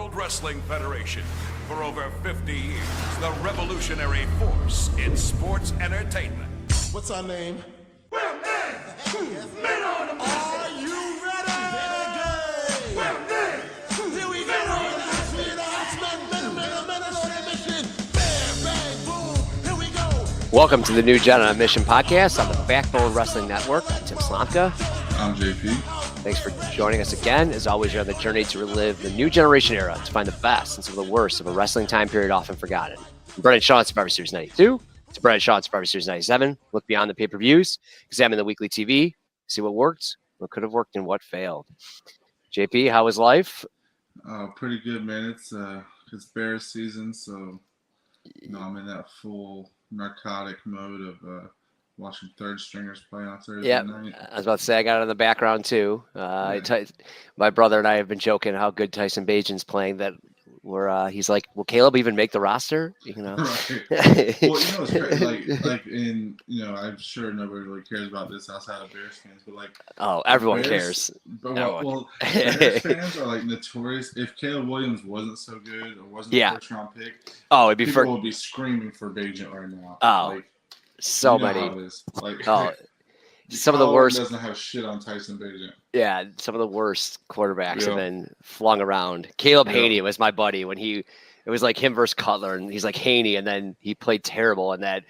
World Wrestling Federation. For over 50 years, the revolutionary force in sports entertainment. What's our name? Well, men on the Are you ready? Well, Here we go. Men on a mission. Bam, bang, boom. Here we go. Welcome to the New Gen on a Mission podcast on the Backbone Wrestling Network. I'm Tim Slomka. I'm JP. Thanks for joining us again. As always, you're on the journey to relive the New Generation era to find the best and some of the worst of a wrestling time period often forgotten. From Bret and Shawn Survivor Series 92 to Bret and Shawn Survivor Series 97. Look beyond the pay-per-views, examine the weekly TV, see what worked, what could have worked, and what failed. JP, how was life? Pretty good, man. It's Bears season, so I'm in that full narcotic mode of watching third stringers play on Thursday night. I was about to say I got it in the background too. My brother and I have been joking how good Tyson Bagent's playing. That he's like, will Caleb even make the roster? You know, right. Well, it's crazy. I'm sure nobody really cares about this outside of Bears fans, but everyone Bears, cares. But Bears fans are notorious. If Caleb Williams wasn't so good or wasn't a first round pick, people would be screaming for Bagent right now. So many. Some of the worst. Doesn't have shit on Tyson Bagent. Yeah, some of the worst quarterbacks have been flung around. Caleb Haney was my buddy when it was like him versus Cutler, and he's like Haney, and then he played terrible in that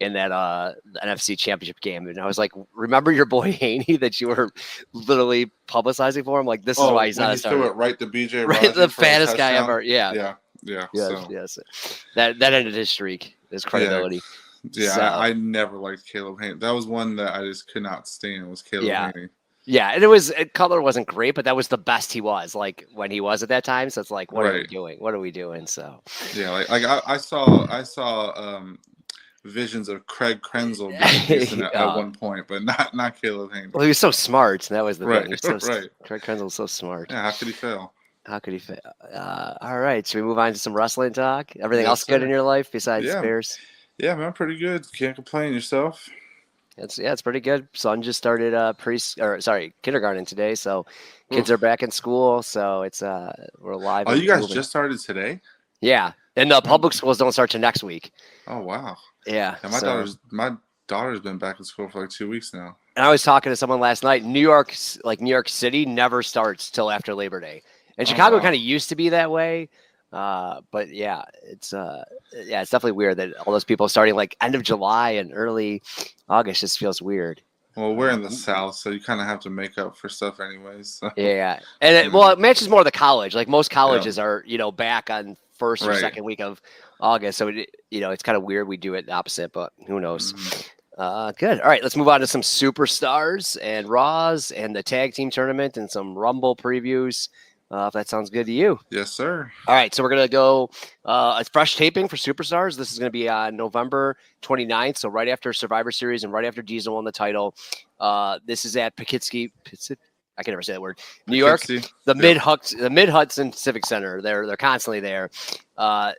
NFC Championship game. And I was like, remember your boy Haney that you were literally publicizing for him? Like, this is why he's not a starter. Threw it right to BJ. Right, the fattest guy ever. Yeah. Yes. That ended his streak, his credibility. Yeah, so, I never liked Caleb Haney. That was one that I just could not stand. Was Caleb Haney? Yeah, and Cutler wasn't great, but that was the best he was. Like when he was at that time. So it's like, what are we doing? What are we doing? So yeah, I saw visions of Craig Krenzel at one point, but not Caleb Haney. Well, he was so smart. That was the thing. Right. Craig Krenzel was so smart. Yeah, how could he fail? All right, should we move on to some wrestling talk? Everything else good in your life besides Bears? Yeah, man, pretty good. Can't complain. Yourself? It's pretty good. Son just started kindergarten today, so kids are back in school. So it's we're live. Oh, you guys just started today? Yeah, and the public schools don't start till next week. Oh wow. Yeah. My daughter's been back in school for like 2 weeks now. And I was talking to someone last night. New York City never starts till after Labor Day, and Chicago kind of used to be that way. But yeah, it's definitely weird that all those people starting like end of July and early August just feels weird. Well, we're in the South, so you kind of have to make up for stuff anyways. So. Yeah. And it matches more the college. Like most colleges are, back on first or second week of August. So, it's kind of weird we do it the opposite, but who knows? Mm-hmm. Good. All right, let's move on to some superstars and Raws and the tag team tournament and some Rumble previews. If that sounds good to you. Yes, sir. All right, so we're going to go a fresh taping for Superstars. This is going to be on November 29th, so right after Survivor Series and right after Diesel won the title. This is at Poughkeepsie. I can never say that word. New York, the Mid-Hudson Civic Center. They're constantly there.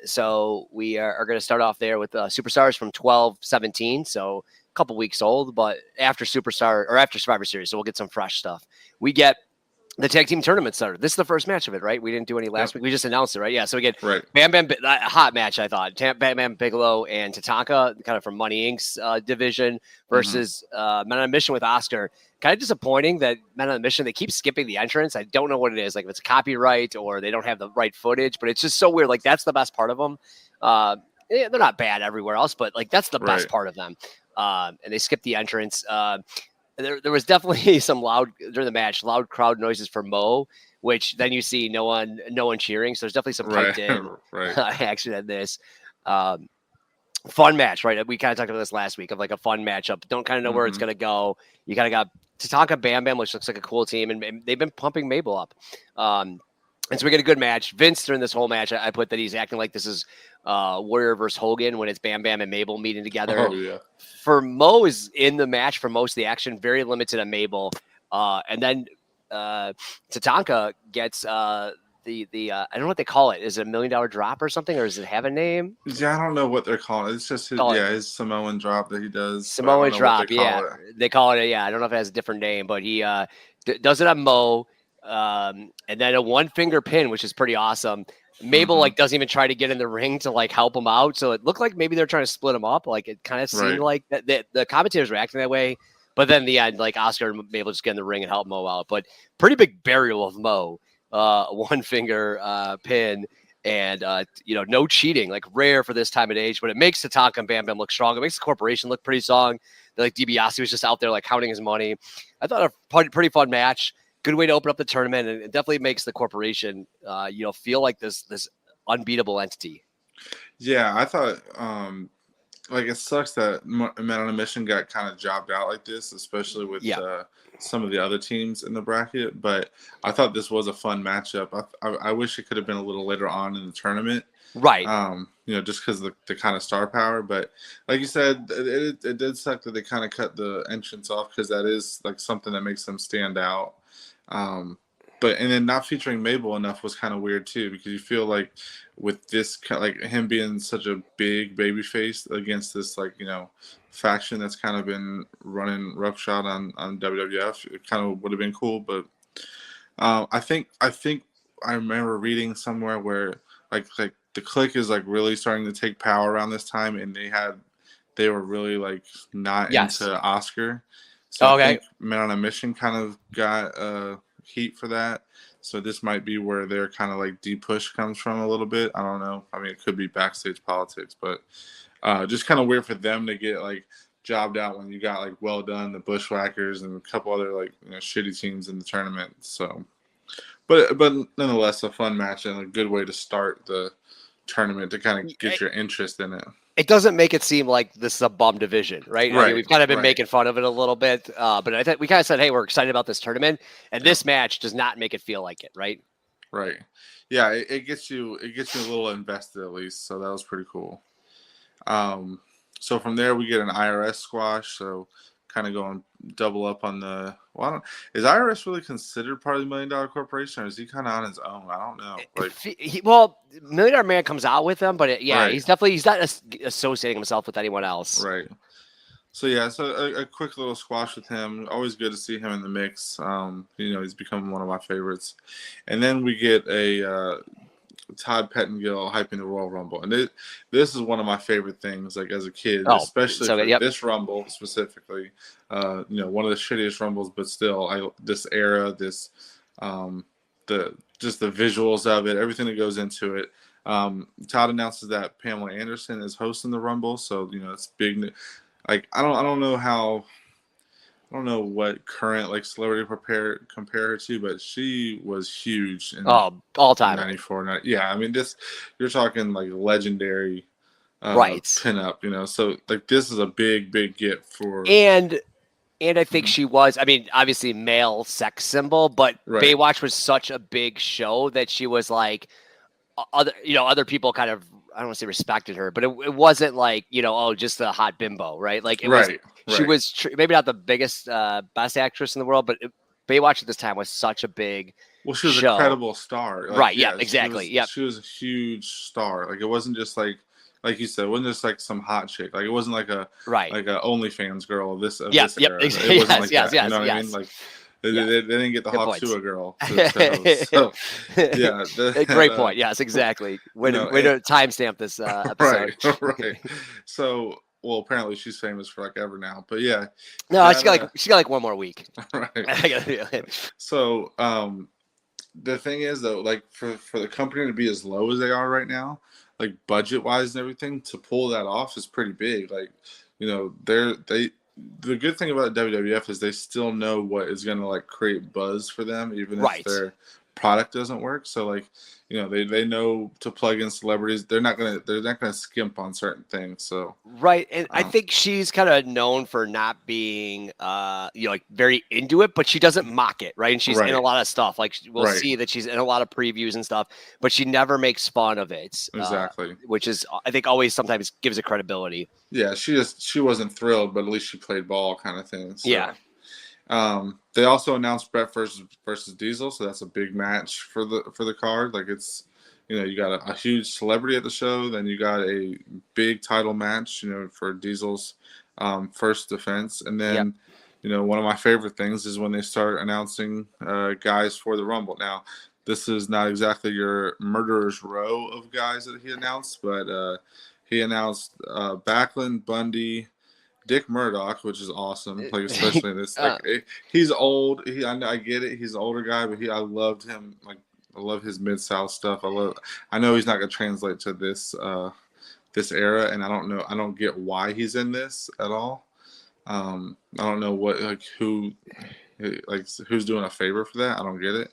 So we are going to start off there with Superstars from 12/17, so a couple weeks old, but after Survivor Series, so we'll get some fresh stuff. We get the tag team tournament started. This is the first match of it, right? We didn't do any last week. We just announced it, right? Yeah. So we get Bam Bam, hot match, I thought. Bam Bam Bigelow and Tatanka, kind of from Money Inc.'s division, versus Men on a Mission with Oscar. Kind of disappointing that Men on a Mission, they keep skipping the entrance. I don't know what it is. Like if it's copyright or they don't have the right footage, but it's just so weird. Like that's the best part of them. They're not bad everywhere else, but like that's the best part of them. And they skipped the entrance. There was definitely some loud crowd noises for Mo, which then you see no one cheering. So there's definitely some piped in action at this. Fun match, right? We kind of talked about this last week of like a fun matchup. Don't kind of know where it's going to go. You kind of got Tatanka Bam Bam, which looks like a cool team, and they've been pumping Mabel up. And so we get a good match. Vince, during this whole match, I put that he's acting like this is Warrior versus Hogan when it's Bam Bam and Mabel meeting together. Oh, yeah. For Mo is in the match for most of the action, very limited on Mabel. And then Tatanka gets I don't know what they call it. Is it $1 million drop or something, or does it have a name? Yeah, I don't know what they're calling it. It's just his Samoan drop that he does. Samoan drop, They call it. Yeah, I don't know if it has a different name, but he does it on Mo. And then a 1-finger pin, which is pretty awesome. Mabel like doesn't even try to get in the ring to like help him out. So it looked like maybe they're trying to split him up. Like it kind of seemed like that the commentators were acting that way. But then in the end, like Oscar and Mabel just get in the ring and help Mo out. But pretty big burial of Mo, 1-finger pin. And, no cheating, like rare for this time of age, but it makes Tatanka and Bam Bam look strong. It makes the corporation look pretty strong. Like DiBiase was just out there, like counting his money. I thought a pretty fun match. Good way to open up the tournament. And it definitely makes the corporation, feel like this unbeatable entity. Yeah, I thought, it sucks that Men on a Mission got kind of jobbed out like this, especially with some of the other teams in the bracket. But I thought this was a fun matchup. I wish it could have been a little later on in the tournament. Right. Just because of the kind of star power. But like you said, it did suck that they kind of cut the entrance off because that is like something that makes them stand out. And then not featuring Mabel enough was kind of weird too, because you feel like with this, like him being such a big baby face against this, faction that's kind of been running roughshod on WWF, it kind of would have been cool. But I think I remember reading somewhere where like the Clique is like really starting to take power around this time, and they were really like not into Oscar. So I think Men on a Mission kind of got heat for that. So this might be where their kind of like push comes from a little bit. I don't know. I mean, it could be backstage politics, but just kind of weird for them to get like jobbed out when you got like Well Done, the Bushwhackers, and a couple other shitty teams in the tournament. So, but nonetheless, a fun match and a good way to start the tournament to kind of get your interest in it. It doesn't make it seem like this is a bum division, right? I mean, we've kind of been making fun of it a little bit, but I think we kind of said, hey, we're excited about this tournament, and this match does not make it feel like it, right? Right. Yeah, it gets you a little invested at least, so that was pretty cool. So from there we get an IRS squash, so kind of going double up on the. Well, is IRS really considered part of the $1 Million Corporation, or is he kind of on his own? I don't know. $1 Million Man comes out with them, but he's not associating himself with anyone else. Right. So yeah, a quick little squash with him. Always good to see him in the mix. He's become one of my favorites. And then we get a Todd Pettengill hyping the Royal Rumble, and this is one of my favorite things. Like as a kid, especially for this Rumble specifically. One of the shittiest Rumbles, but still, this era, the visuals of it, everything that goes into it. Todd announces that Pamela Anderson is hosting the Rumble, so it's big. Like I don't know what current celebrity compare her to, but she was huge in all time 94. Yeah, I mean you're talking like legendary pinup, so like this is a big get for and I think she was, I mean, obviously male sex symbol, but Baywatch was such a big show that she was like other people kind of, I don't want to say respected her, but it wasn't like, just a hot bimbo, right? Like it was, she was maybe not the biggest, best actress in the world, but Baywatch at this time was such a big she was show. A credible star. Exactly. She was a huge star. Like it wasn't just like you said, it wasn't just like some hot chick. Like it wasn't like a OnlyFans girl of this era. Exactly. It wasn't like that. You know what I mean? Like they didn't get the Hawksua girl. Great point. Yes, exactly. Way to timestamp this episode. Right. So, well, apparently she's famous for ever now, but yeah. No, she got one more week. Right. So, the thing is though, like for the company to be as low as they are right now, like budget wise and everything, to pull that off is pretty big. Like, the good thing about WWF is they still know what is going to create buzz for them, even if their product doesn't work. So they know to plug in celebrities. They're not gonna skimp on certain things. So and I think she's kind of known for not being very into it, but she doesn't mock it, right? And she's in a lot of stuff. Like we'll see that she's in a lot of previews and stuff, but she never makes fun of it. Exactly, which is I think always sometimes gives it credibility. Yeah, she wasn't thrilled, but at least she played ball, kind of thing. So. Yeah. They also announced Bret versus Diesel, so that's a big match for the card. Like it's, you got a huge celebrity at the show, then you got a big title match, for Diesel's first defense, and then one of my favorite things is when they start announcing guys for the Rumble. Now, this is not exactly your murderer's row of guys that he announced, but he announced Backlund, Bundy, Dick Murdoch, which is awesome. Like, especially in this, he's old. I get it. He's an older guy, but I loved him. Like, I love his Mid-South stuff. I know he's not going to translate to this era, and I don't get why he's in this at all. I don't know who's doing a favor for that. I don't get it,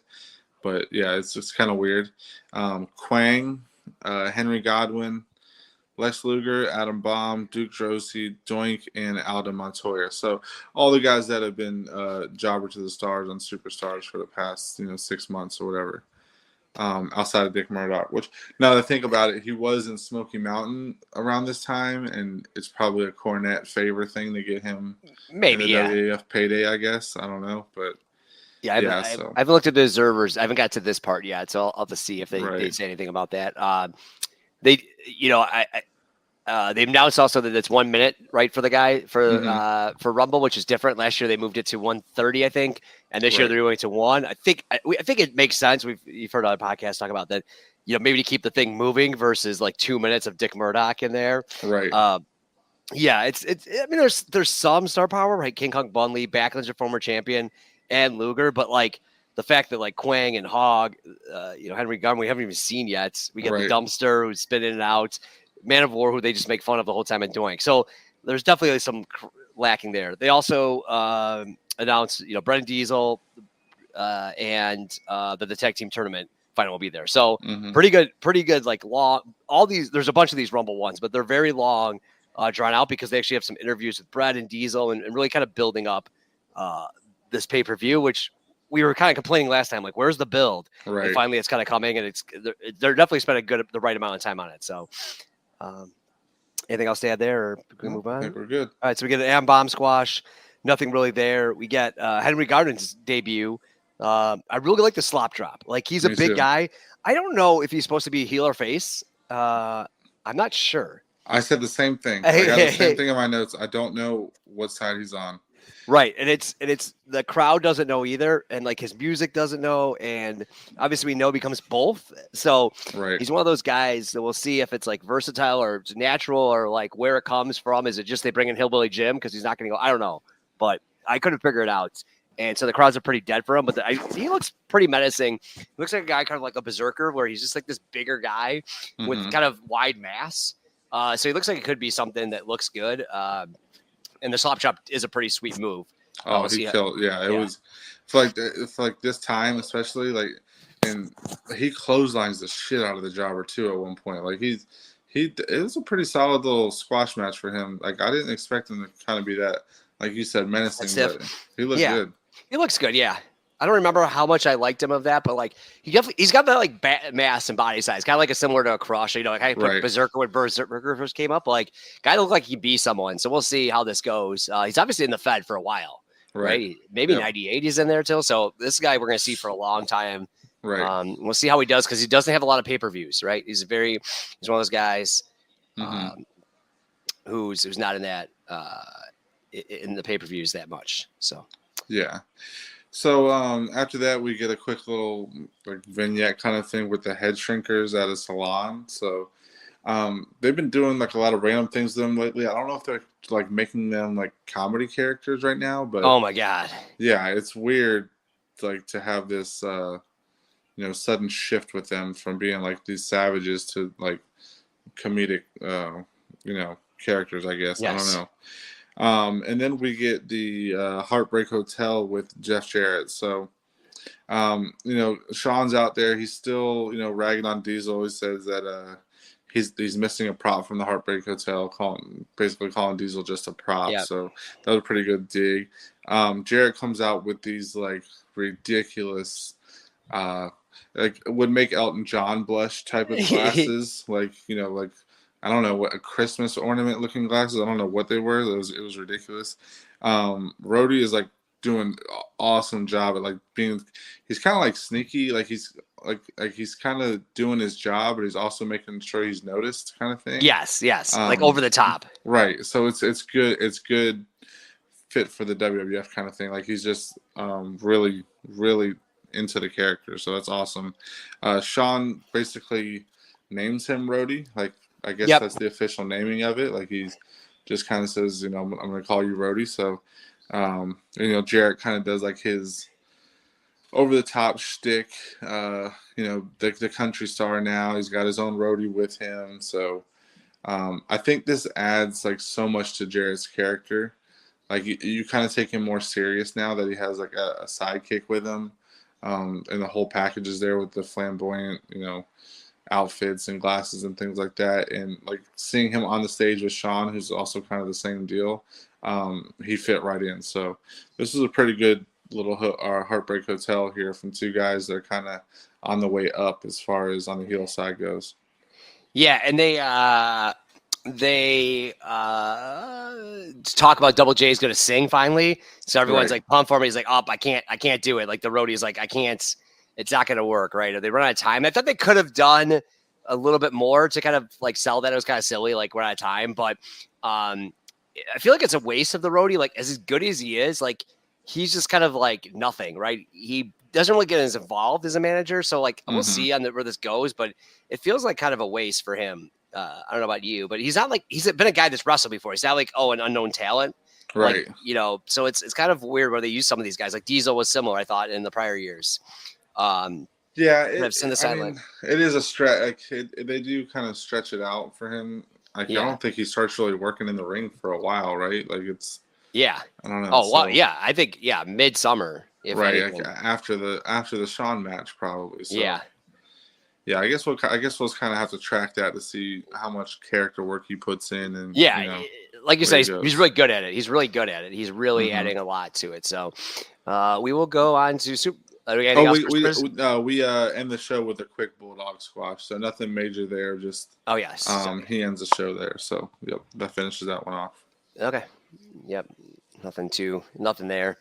but yeah, it's just kind of weird. Quang, Henry Godwin, Lex Luger, Adam Bomb, Duke Droese, Doink, and Aldo Montoya. So all the guys that have been jobber to the stars on Superstars for the past 6 months or whatever. Outside of Dick Murdoch, which now that I think about it, he was in Smoky Mountain around this time, and it's probably a Cornette favor thing to get him maybe WWF payday, I guess. I don't know, but I haven't looked at the observers. I haven't got to this part yet, so I'll have to see if they say anything about that. They announced also that it's 1 minute, right, for the guy for Rumble, which is different. Last year they moved it to 1:30, I think, and this year they're doing it to 1. I think it makes sense. You've heard other podcasts talk about that. Maybe to keep the thing moving versus like 2 minutes of Dick Murdoch in there. Right. It's. I mean, there's some star power, right? King Kong Bundy, Backlund's a former champion, and Luger, but like the fact that like Quang and Hogg, Henry Gunn, we haven't even seen yet. We get the Dumpster who's been in and out. Man of War, who they just make fun of the whole time and doing. So there's definitely some lacking there. They also announced, Bret and Diesel and the tag team tournament final will be there. So pretty good, like long. There's a bunch of these Rumble ones, but they're very long, drawn out because they actually have some interviews with Bret and Diesel and really kind of building up this pay-per-view, which we were kind of complaining last time, like, where's the build? Right. And finally it's kind of coming, and they're definitely spent the right amount of time on it. So. Anything else to add there, or can we move on? I think we're good. All right, so we get an Am Bomb squash. Nothing really there. We get Henry Garden's debut. I really like the slop drop. Like, he's a big guy. I don't know if he's supposed to be heel or face. I'm not sure. I said the same thing. I got the same thing in my notes. I don't know what side he's on. Right, and it's the crowd doesn't know either, and like his music doesn't know, and obviously we know he becomes both. So he's one of those guys that we'll see if it's like versatile or it's natural or like where it comes from. Is it just they bring in Hillbilly Jim because he's not going to go? I don't know, but I couldn't figure it out. And so the crowds are pretty dead for him, but he looks pretty menacing. He looks like a guy kind of like a berserker, where he's just like this bigger guy with kind of wide mass. So he looks like it could be something that looks good. And the slop chop is a pretty sweet move. Oh, he killed! Yeah, it was for like this time, especially like, and he clotheslines the shit out of the jobber too at one point. Like it was a pretty solid little squash match for him. Like, I didn't expect him to kind of be that, like you said, menacing. But he looked good. He looks good. Yeah. I don't remember how much I liked him of that, but like he's got that like mass and body size, kind of like similar to a Crusher. Like I put Berserker when Berserker first came up. Like, guy looked like he'd be someone. So we'll see how this goes. He's obviously in the Fed for a while, right? Maybe 98 he's in there too. So this guy we're gonna see for a long time. Right. We'll see how he does, because he doesn't have a lot of pay-per-views. Right. He's one of those guys who's not in that in the pay-per-views that much. So yeah. So after that, we get a quick little like vignette kind of thing with the head shrinkers at a salon. So they've been doing like a lot of random things to them lately. I don't know if they're like making them like comedy characters right now, but oh my god, yeah, it's weird like to have this sudden shift with them from being like these savages to like comedic characters, I guess. Yes. I don't know. And then we get the Heartbreak Hotel with Jeff Jarrett. So, Shawn's out there. He's still, ragging on Diesel. He says that he's missing a prop from the Heartbreak Hotel, basically calling Diesel just a prop. Yep. So that was a pretty good dig. Jarrett comes out with these like ridiculous, like would make Elton John blush type of glasses, like I don't know, what a Christmas ornament looking glasses. I don't know what they were. It was ridiculous. Rhodey is like doing an awesome job at like he's kind of like sneaky, like he's kind of doing his job, but he's also making sure he's noticed, kind of thing. Yes. Like over the top. Right. So it's good. It's good fit for the WWF kind of thing. Like he's just really, really into the character. So that's awesome. Shawn basically names him Rhodey. Like I guess Yep. that's the official naming of it. Like he's just kind of says, I'm going to call you Rhodey. So, Jarrett kind of does like his over the top shtick. The country star now. He's got his own Rhodey with him. So I think this adds like so much to Jarrett's character. Like you kind of take him more serious now that he has like a sidekick with him. And the whole package is there with the flamboyant, outfits and glasses and things like that. And like seeing him on the stage with Shawn, who's also kind of the same deal, he fit right in. So this is a pretty good little Heartbreak Hotel here from two guys that are kind of on the way up as far as on the heel side goes. Yeah, and they talk about Double J is going to sing finally. So everyone's like pumped for me. He's like, I can't do it. Like the roadie's like, I can't, it's not going to work. Right. Or they run out of time. I thought they could have done a little bit more to kind of like sell that. It was kind of silly, like we're out of time, but I feel like it's a waste of the roadie. Like as good as he is, like he's just kind of like nothing, right? He doesn't really get as involved as a manager. So like we'll see where this goes, but it feels like kind of a waste for him. I don't know about you, but he's not like he's been a guy that's wrestled before. He's not like an unknown talent, right? Like, so it's kind of weird where they use some of these guys. Like Diesel was similar, I thought, in the prior years. It is a stretch. Like they do kind of stretch it out for him. Like I don't think he starts really working in the ring for a while, right? Like it's I don't know. Oh well, yeah, I think midsummer, right? Like after the Shawn match, probably. So. Yeah, I guess we'll kind of have to track that to see how much character work he puts in, and like you said, he's really good at it. He's really good at it. He's really adding a lot to it. So, we will go on to Super. We end the show with a quick bulldog squash, so nothing major there. Just he ends the show there. So that finishes that one off. Okay, nothing there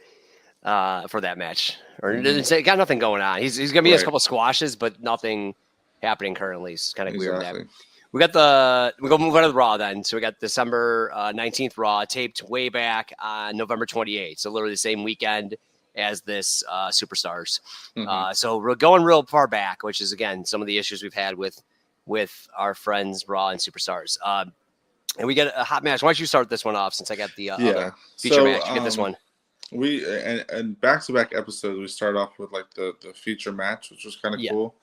for that match, or got nothing going on. He's gonna be a couple squashes, but nothing happening currently. It's kind of weird. That we go move on to the Raw then. So we got December 19th Raw taped way back on November 28th. So literally the same weekend as this Superstars. So we're going real far back, which is again some of the issues we've had with our friends Raw and Superstars. And we get a hot match. Why don't you start this one off since I got the other feature match? You get this one. We and back-to-back episodes, we start off with like the feature match, which was kind of cool.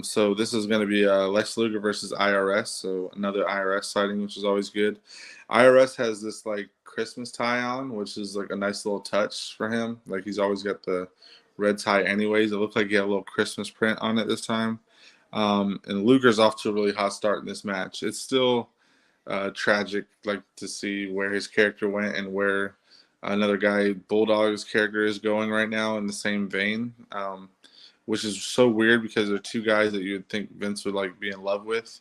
So this is going to be Lex Luger versus IRS. So another IRS sighting, which is always good. IRS has this like Christmas tie on, which is like a nice little touch for him. Like he's always got the red tie anyways. It looked like he had a little Christmas print on it this time. And Luger's off to a really hot start in this match. It's still tragic, like to see where his character went and where another guy, Bulldog's character, is going right now in the same vein, which is so weird because they're two guys that you would think Vince would like be in love with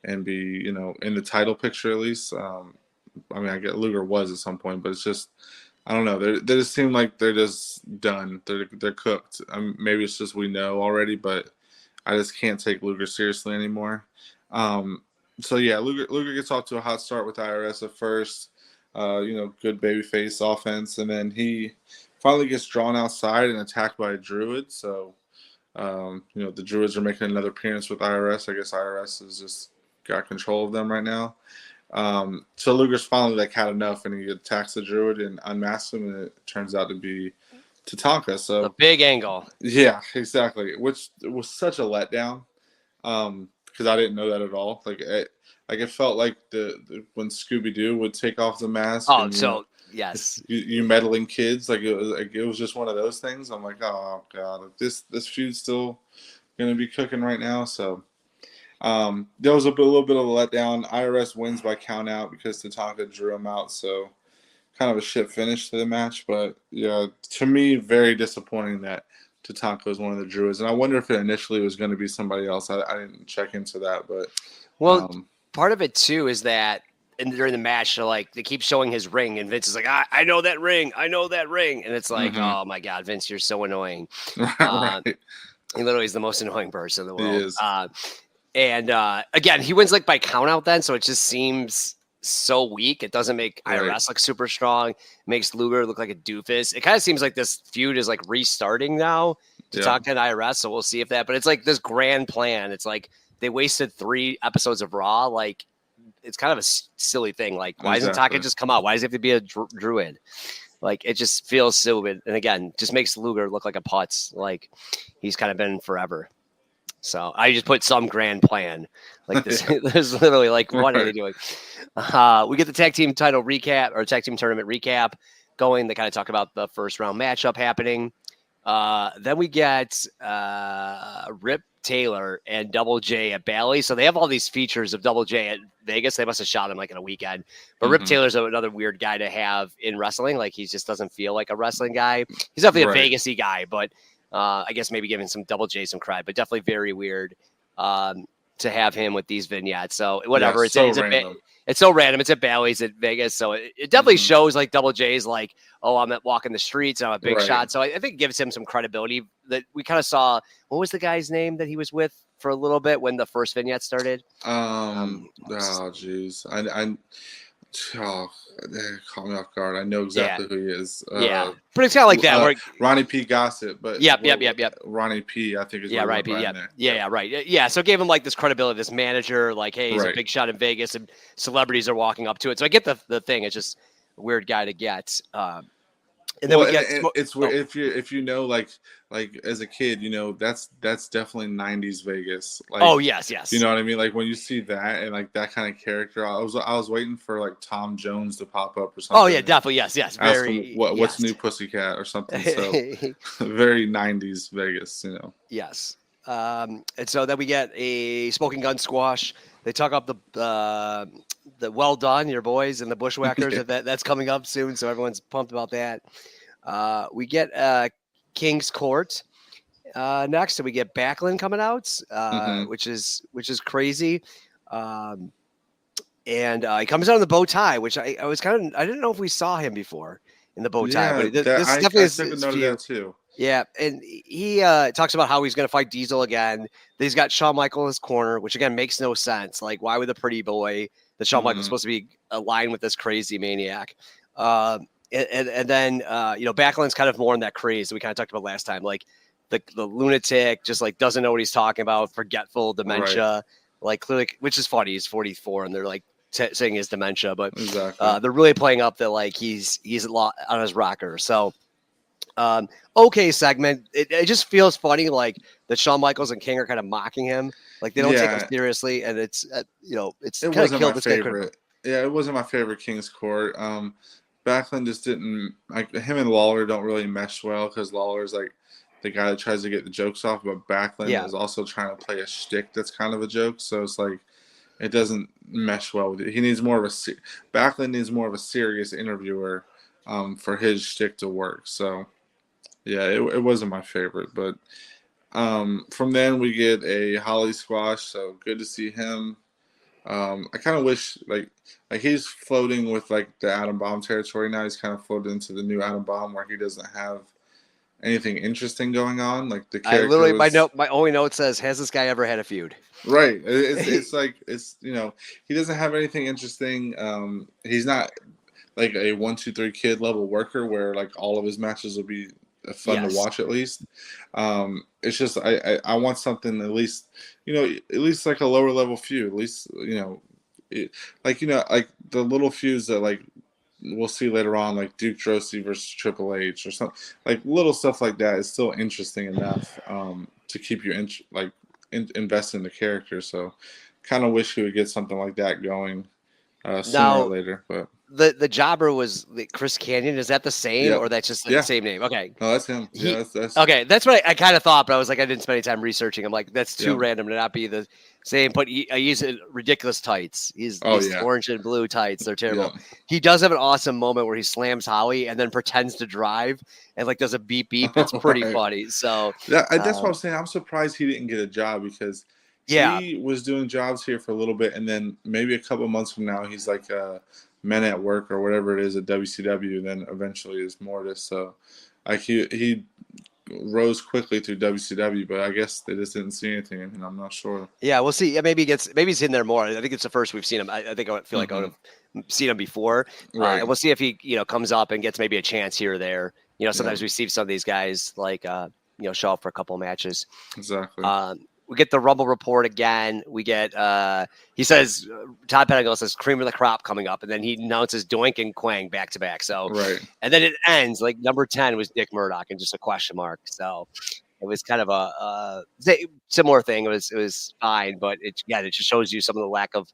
and be, in the title picture at least. I get Luger was at some point, but it's just, I don't know. They just seem like they're just done. They're cooked. Maybe it's just we know already, but I just can't take Luger seriously anymore. Luger gets off to a hot start with IRS at first. Good babyface offense, and then he finally gets drawn outside and attacked by a druid. So, the druids are making another appearance with IRS. I guess IRS has just got control of them right now. So Luger's finally had enough, and he attacks the druid and unmasks him, and it turns out to be Tatanka. So a big angle. Yeah, exactly. Which was such a letdown, because I didn't know that at all. It felt like when Scooby-Doo would take off the mask. Oh, so yes, you meddling kids. It was just one of those things. I'm like, oh god, this feud's still gonna be cooking right now. So there was a little bit of a letdown. IRS wins by count out because Tatanka drew him out. So kind of a shit finish to the match. But yeah, to me, very disappointing that Tatanka was one of the druids. And I wonder if it initially was going to be somebody else. I didn't check into that, but part of it too is that during the match, they keep showing his ring, and Vince is like, I know that ring, and it's like, oh my god, Vince, you're so annoying. Right. He literally is the most annoying person in the world. He is. And again, he wins by count out then, so it just seems so weak. It doesn't make IRS look super strong. It makes Luger look like a doofus. It kind of seems like this feud is like restarting now to talk to IRS. So we'll see if that. But it's like this grand plan. It's like they wasted 3 episodes of Raw. Like it's kind of a silly thing. Like why doesn't Taka just come out? Why does he have to be a druid? Like it just feels stupid. And again, just makes Luger look like a putz. Like he's kind of been forever. So I just put some grand plan like this. There's literally like, what are they doing? We get the tag team title recap or tag team tournament recap going. They kind of talk about the first round matchup happening. Then we get Rip Taylor and Double J at Bally. So they have all these features of Double J at Vegas. They must have shot him like in a weekend. But Rip Taylor's another weird guy to have in wrestling. Like he just doesn't feel like a wrestling guy. He's definitely a Vegas-y guy, but I guess maybe giving some Double J some credit, but definitely very weird to have him with these vignettes. So whatever. It's so random. It's at Bally's at Vegas. So it definitely shows like Double J's like, oh, I'm at walking the streets and I'm a big shot. So I think it gives him some credibility that we kind of saw. What was the guy's name that he was with for a little bit when the first vignette started? Jeez. They caught me off guard. I know exactly who he is. But it's kind of like that. Ronnie P. Gossett, but yep. Ronnie P. I think is Ronnie P. Right. Yeah. So it gave him like this credibility, this manager, like, hey, he's a big shot in Vegas, and celebrities are walking up to it. So I get the thing. It's just a weird guy to get. And then it's weird if you know like as a kid, you know that's definitely 90s Vegas. Like, yes. You know what I mean? Like when you see that and like that kind of character, I was waiting for like Tom Jones to pop up or something. Oh yeah, definitely yes. Very. What's new, Pussycat or something? So very 90s Vegas, you know. Yes. And so then we get a smoking gun squash. They talk up the well done, your boys and the Bushwhackers. That's coming up soon, so everyone's pumped about that. We get King's Court next, and we get Backlund coming out, which is crazy. And he comes out in the bow tie, which I didn't know if we saw him before in the bow tie, but this definitely is that too. Yeah, and he talks about how he's going to fight Diesel again. He's got Shawn Michaels in his corner, which again makes no sense. Like, why would the pretty boy that Shawn Michaels supposed to be aligned with this crazy maniac? And then Backlund's kind of more in that craze that we kind of talked about last time, like the lunatic, just like doesn't know what he's talking about, forgetful, dementia, like clearly, which is funny. He's 44, and they're like saying his dementia, but they're really playing up that like he's a lot on his rocker. So. Okay segment. It just feels funny, like that Shawn Michaels and King are kind of mocking him, like they don't take him seriously, and it's it's it wasn't my favorite. Yeah, it wasn't my favorite King's Court. Backlund just didn't like him and Lawler don't really mesh well because Lawler's like the guy that tries to get the jokes off, but Backlund is also trying to play a shtick that's kind of a joke, so it's like it doesn't mesh well with it. He needs more of Backlund needs more of a serious interviewer for his shtick to work. So. Yeah, it wasn't my favorite, but from then we get a Holly squash, so good to see him. I kind of wish like he's floating with like the Atom Bomb territory now. He's kind of floated into the new Atom Bomb where he doesn't have anything interesting going on. Like the character. My only note says, has this guy ever had a feud? Right. It's like he doesn't have anything interesting. He's not like a 1-2-3 kid level worker where like all of his matches will be fun to watch at least. It's just I want something at least like a lower level feud, at least like the little feuds that like we'll see later on, like Duke Drosy versus Triple H or something, like little stuff like that is still interesting enough to keep you invest in the character. So kind of wish we would get something like that going sooner or later. But the jobber was Chris Canyon. Is that the same, or that's just the same name? Okay, no, that's him. That's okay. That's what I kind of thought, but I was like, I didn't spend any time researching. I'm like, that's too random to not be the same. But I use ridiculous tights. He's orange and blue tights. They're terrible. Yeah. He does have an awesome moment where he slams Howie and then pretends to drive and like does a beep beep. It's pretty funny. So that's what I'm saying. I'm surprised he didn't get a job because he was doing jobs here for a little bit, and then maybe a couple months from now, he's like Men at Work or whatever it is at WCW. Then eventually is Mortis. So like he rose quickly through WCW, but I guess they just didn't see anything, and I'm not sure. Yeah, we'll see. Yeah, maybe he's in there more. I think it's the first we've seen him. I think I feel like I would have seen him before. Right. And we'll see if he, comes up and gets maybe a chance here or there. Sometimes we see some of these guys like, show up for a couple of matches. Exactly. We get the Rumble report again. We get, he says, Todd Pettengill says cream of the crop coming up. And then he announces Doink and Quang back to back. So, right. And then it ends like number 10 was Dick Murdoch and just a question mark. So it was kind of a similar thing. It was fine, but it just shows you some of the lack of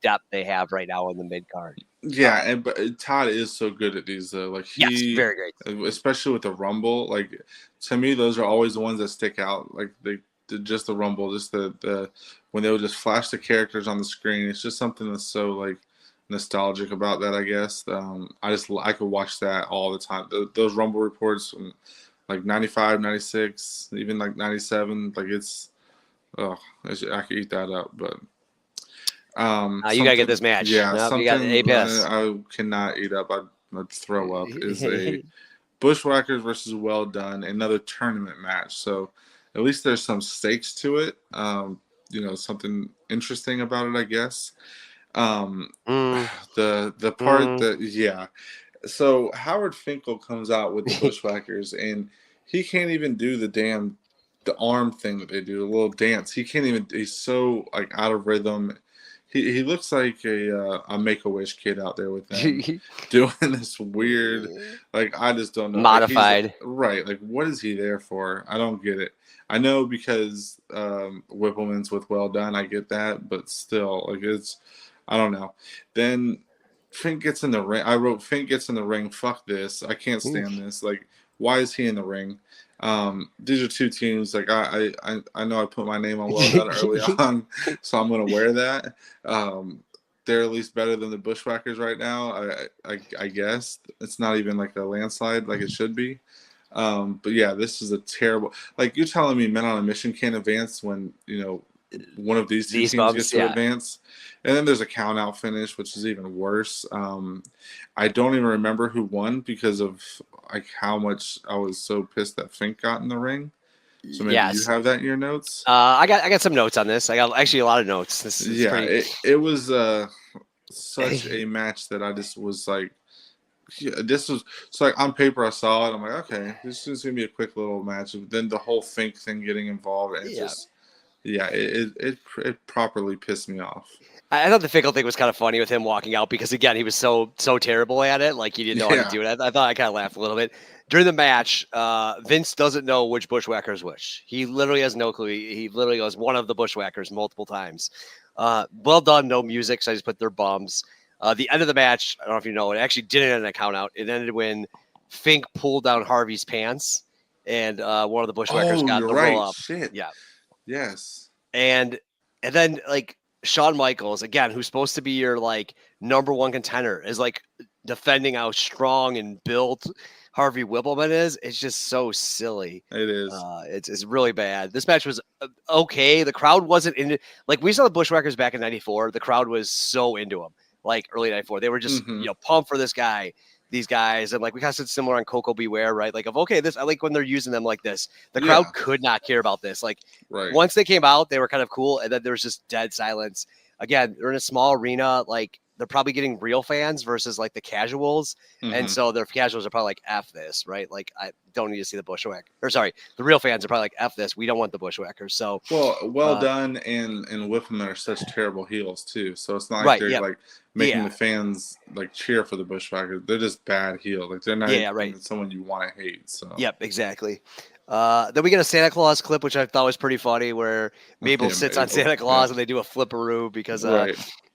depth they have right now in the mid card. Yeah, but Todd is so good at these though. Like yes, very great. Especially with the Rumble. Like to me, those are always the ones that stick out. Like just the Rumble, just the when they would just flash the characters on the screen. It's just something that's so like nostalgic about that. I guess I could watch that all the time. Those Rumble reports from like 95, 96, even like 97. Like I could eat that up, but. You gotta get this match. Yeah, something you got APS. I cannot eat up. I'd throw up. Is a Bushwhackers versus Well Done, another tournament match. So at least there's some stakes to it. Something interesting about it, I guess. The part that So Howard Finkel comes out with the Bushwhackers, and he can't even do the arm thing that they do, the little dance. He can't even. He's so like out of rhythm. He looks like a Make-A-Wish kid out there with them doing this weird, like, I just don't know. Modified. Right. Like, what is he there for? I don't get it. I know because Whippleman's with Well Done, I get that, but still, like, I don't know. Then Fink gets in the ring. I wrote, Fink gets in the ring. Fuck this. I can't stand this. Like, why is he in the ring? These are two teams. Like I know I put my name on Well Done early on, so I'm gonna wear that. They're at least better than the Bushwhackers right now. I guess it's not even like a landslide like it should be. But yeah, this is a terrible. Like you're telling me, Men on a Mission can't advance when one of these two teams gets to advance, and then there's a count out finish, which is even worse. I don't even remember who won because of like how much I was so pissed that Fink got in the ring. So maybe you have that in your notes. I got some notes on this. I got actually a lot of notes. This is it was such a match that I just was like, this was so like on paper I saw it. I'm like, okay, this is gonna be a quick little match. But then the whole Fink thing getting involved, and it properly pissed me off. I thought the Finkel thing was kind of funny with him walking out because, again, he was so terrible at it. Like, he didn't know how to do it. I thought I kind of laughed a little bit. During the match, Vince doesn't know which Bushwhacker is which. He literally has no clue. He literally goes, one of the Bushwhackers multiple times. Well Done, no music, so I just put their bums. The end of the match, I don't know if you know, it actually didn't end a count out. It ended when Fink pulled down Harvey's pants, and one of the Bushwhackers got the roll up. Shit. Yeah. Yes. And then, like, Shawn Michaels, again, who's supposed to be your like number one contender, is like defending how strong and built Harvey Whippleman is. It's just so silly. It is. It's really bad. This match was okay. The crowd wasn't into, like, we saw the Bushwhackers back in '94. The crowd was so into them, like early '94. They were just pumped for this guy. These guys, and like we kind of said similar on Coco Beware, right? Like, I like when they're using them like this. The crowd could not care about this. Like, once they came out, they were kind of cool, and then there was just dead silence. Again, they're in a small arena. Like, they're probably getting real fans versus like the casuals, and so their casuals are probably like F this, right? Like, I don't need to see the Bushwhacker. Or sorry, the real fans are probably like F this. We don't want the Bushwhackers. So Well Done and Whippleman are such terrible heels too. So it's not like they're like making the fans like cheer for the Bushwhackers. They're just bad heel. Like they're not even someone you want to hate. So exactly. Then we get a Santa Claus clip, which I thought was pretty funny, where Mabel sits on Santa Claus and they do a flipperoo because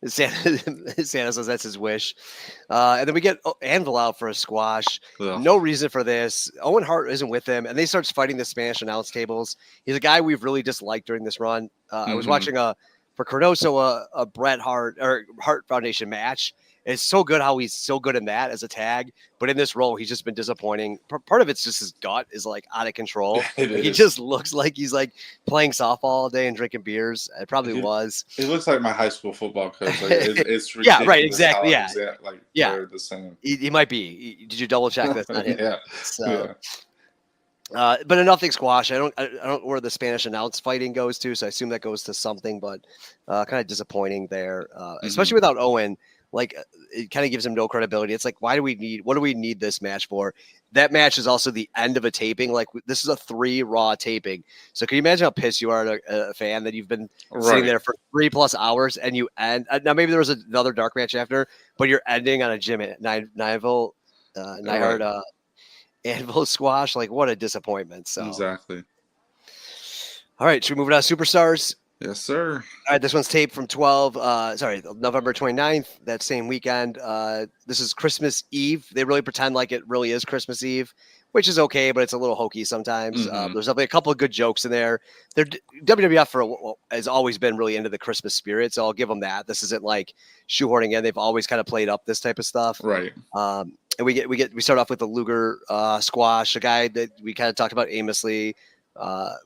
Santa says that's his wish. And then we get Anvil out for a squash. No reason for this. Owen Hart isn't with him, and they starts fighting the Spanish announce tables. He's a guy we've really disliked during this run. I was watching for Cardoso a Bret Hart or Hart Foundation match. It's so good how he's so good in that as a tag, but in this role, he's just been disappointing. Part of it's just his gut is like out of control. He just looks like he's like playing softball all day and drinking beers. It probably was. He looks like my high school football coach. Like, it's ridiculous. Yeah, right, exactly. Yeah, they're the same. He might be. Did you double check that's not him? Yeah. So, But a nothing squash. I don't know where the Spanish announce fighting goes to, so I assume that goes to something. But kind of disappointing there, especially without Owen. Like it kind of gives him no credibility. It's like, what do we need this match for? That match is also the end of a taping. Like this is a 3 Raw taping. So can you imagine how pissed you are at a fan that you've been sitting there for 3+ hours and you end? Now maybe there was another dark match after, but you're ending on a Jim Neidhart Anvil squash. Like what a disappointment. So Exactly. all right, should we move on to Superstars? Yes, sir. All right, this one's taped from November 29th, that same weekend. This is Christmas Eve. They really pretend like it really is Christmas Eve, which is okay, but it's a little hokey sometimes. There's definitely a couple of good jokes in there. WWF has always been really into the Christmas spirit, so I'll give them that. This isn't like shoehorning in. They've always kind of played up this type of stuff. Right. And we start off with the Luger squash, a guy that we kind of talked about aimlessly.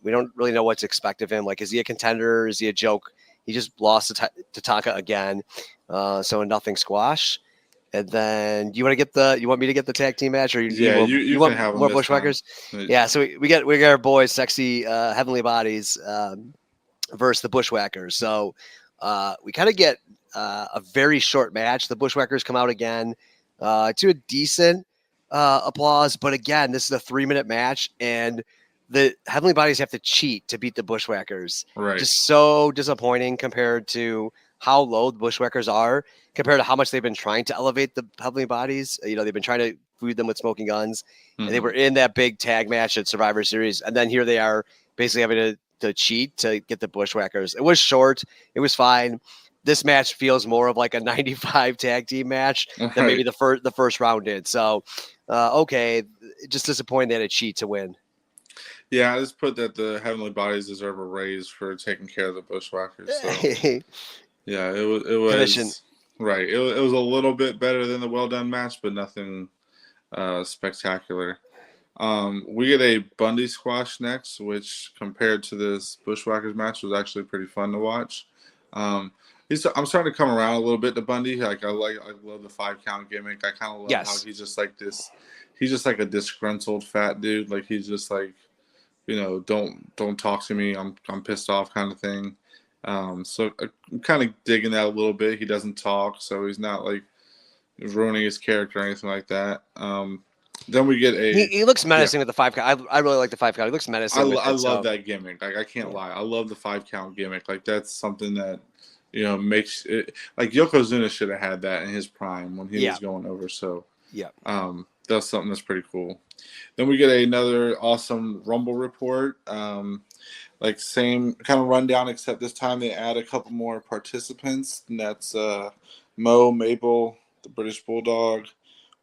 We don't really know what to expect of him. Like, is he a contender? Is he a joke? He just lost to Taka again. So a nothing squash. And then you want me to get the tag team match, or you want can have more Bushwhackers? Yeah. So we got our boys, sexy Heavenly Bodies, versus the Bushwhackers. So we kind of get a very short match. The Bushwhackers come out again to a decent applause, but again, this is a 3-minute match, and the Heavenly Bodies have to cheat to beat the Bushwhackers. Right. Just so disappointing compared to how low the Bushwhackers are, compared to how much they've been trying to elevate the Heavenly Bodies. You know, they've been trying to feed them with smoking guns, and they were in that big tag match at Survivor Series, and then here they are basically having to cheat to get the Bushwhackers. It was short. It was fine. This match feels more of like a 95 tag team match than maybe the first round did. So, okay, just disappointing they had a cheat to win. Yeah, I just put that the Heavenly Bodies deserve a raise for taking care of the Bushwhackers. So, yeah, it was right. It was a little bit better than the well done match, but nothing spectacular. We get a Bundy squash next, which compared to this Bushwhackers match was actually pretty fun to watch. I'm starting to come around a little bit to Bundy. Like I love the 5 count gimmick. I kind of love how he's just like this. He's just like a disgruntled fat dude. Like he's just like, you know, don't talk to me. I'm pissed off kind of thing. So I'm kind of digging that a little bit. He doesn't talk, so he's not like ruining his character or anything like that. Then we get he looks menacing with the 5 count. I really like the 5 count. He looks menacing. I love that gimmick. Like I can't lie. I love the 5 count gimmick. Like that's something that, you know, makes it like Yokozuna should have had that in his prime when he was going over. So that's something that's pretty cool. Then we get another awesome Rumble report. Like same kind of rundown, except this time they add a couple more participants. And that's Mo, Mabel, the British Bulldog,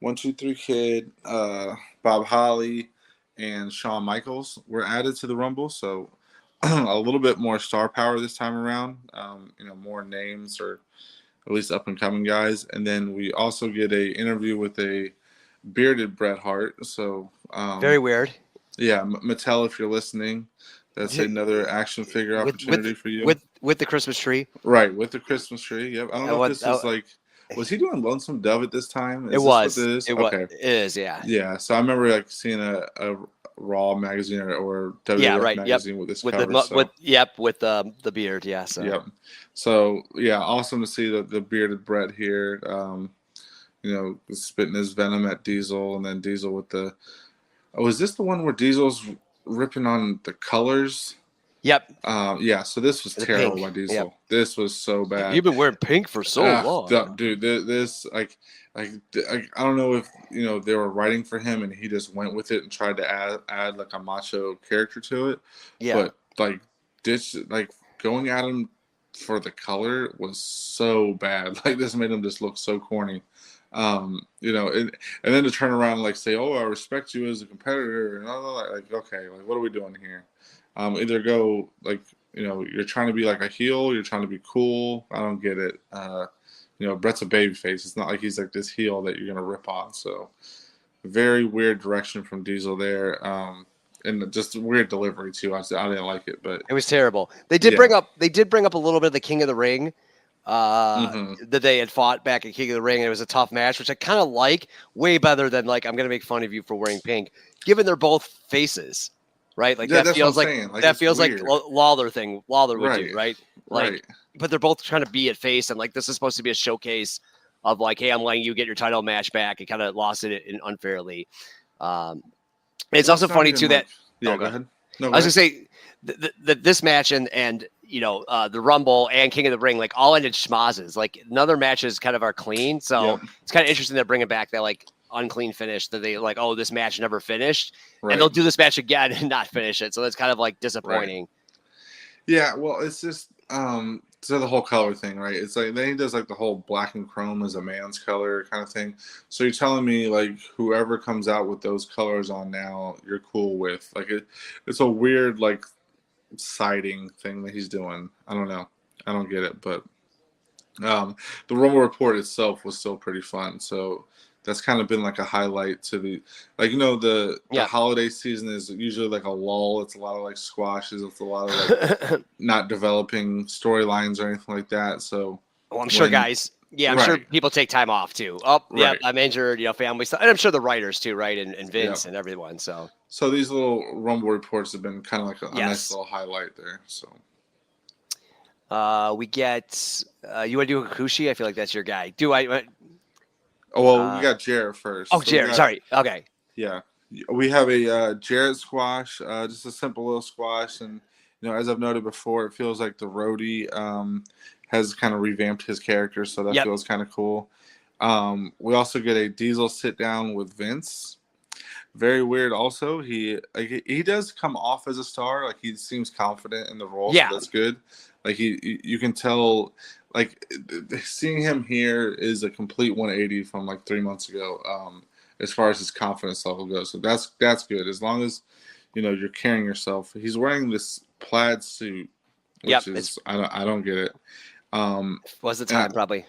1-2-3 Kid, Bob Holly, and Shawn Michaels were added to the Rumble. So a little bit more star power this time around. You know, more names, or at least up and coming guys. And then we also get a interview with a bearded Bret Hart. So very weird. Yeah, Mattel, if you're listening, that's another action figure opportunity for you. With the Christmas tree. Right, with the Christmas tree. Yep. I don't know if this is like, was he doing Lonesome Dove at this time? It was. It is, yeah. Yeah, so I remember like seeing a Raw magazine or WWF magazine with this cover. With the beard, yeah. So. Yep. So yeah, awesome to see the bearded Bret here. You know, spitting his venom at Diesel, and then Diesel with the. Oh, is this the one where Diesel's ripping on the colors? Yep. Yeah. So this was terrible by Diesel. Yep. This was so bad. You've been wearing pink for so long, dude. This I don't know if you know they were writing for him and he just went with it and tried to add like a macho character to it. Yeah. But like going at him for the color was so bad. Like this made him just look so corny. You know, and then to turn around and like say, "Oh, I respect you as a competitor," and all like, okay, like what are we doing here? Either go like, you know, you're trying to be like a heel, you're trying to be cool. I don't get it. You know, Bret's a babyface. It's not like he's like this heel that you're gonna rip on. So, very weird direction from Diesel there, and just weird delivery too. I didn't like it, but it was terrible. They did bring up a little bit of the King of the Ring. That they had fought back at King of the Ring, and it was a tough match, which I kind of like way better than like I'm gonna make fun of you for wearing pink, given they're both faces. right? Like Yeah, that that's feels what I'm like saying. Like, that it's feels weird. like Lawler would Right. do, right? Like, Right. but they're both trying to be at face, and like this is supposed to be a showcase of like, hey, I'm letting you get your title match back. It kind of lost it in unfairly. It's Well, also it's not funny even too that yeah, oh, go ahead. No, I go was ahead. gonna say that this match and the Rumble and King of the Ring like all ended schmazes. Like another matches kind of are clean, so Yep. it's kind of interesting they're bringing back that like unclean finish that they like. Oh, this match never finished, and Right. they'll do this match again and not finish it. So that's kind of like disappointing. Yeah, well, it's just so the whole color thing, right? It's like then he does like the whole black and chrome as a man's color kind of thing. So you're telling me like whoever comes out with those colors on now, you're cool with. Like it's a weird like siding thing that he's doing. I don't know. I don't get it, but the Rumble Report itself was still pretty fun. So that's kind of been like a highlight to the like the Yeah. holiday season is usually like a lull. It's a lot of like squashes. It's a lot of like not developing storylines or anything like that. So Well, I'm sure guys. Yeah, I'm sure Right. people take time off too. Oh, yeah, Right. I'm injured. Family stuff, and I'm sure the writers too, right? And Vince Yeah. and everyone. So So these little Rumble Reports have been kind of like a nice yes. little highlight there. So We get you want to do Hakushi? I feel like that's your guy. Do I? we got Jarrett first. Oh, So we Jared. got- Sorry. Okay. Yeah, we have a Jarrett squash, just a simple little squash, and as I've noted before, it feels like the roadie has kind of revamped his character, so that Yep. feels kind of cool. We also get a Diesel sit down with Vince. Very weird. Also, he does come off as a star. Like he seems confident in the role. Yeah. So that's good. Like you can tell. Like seeing him here is a complete 180 from like 3 months ago. As far as his confidence level goes, so that's good. As long as you're carrying yourself. He's wearing this plaid suit, which Yep, is I don't get it. Was the time probably?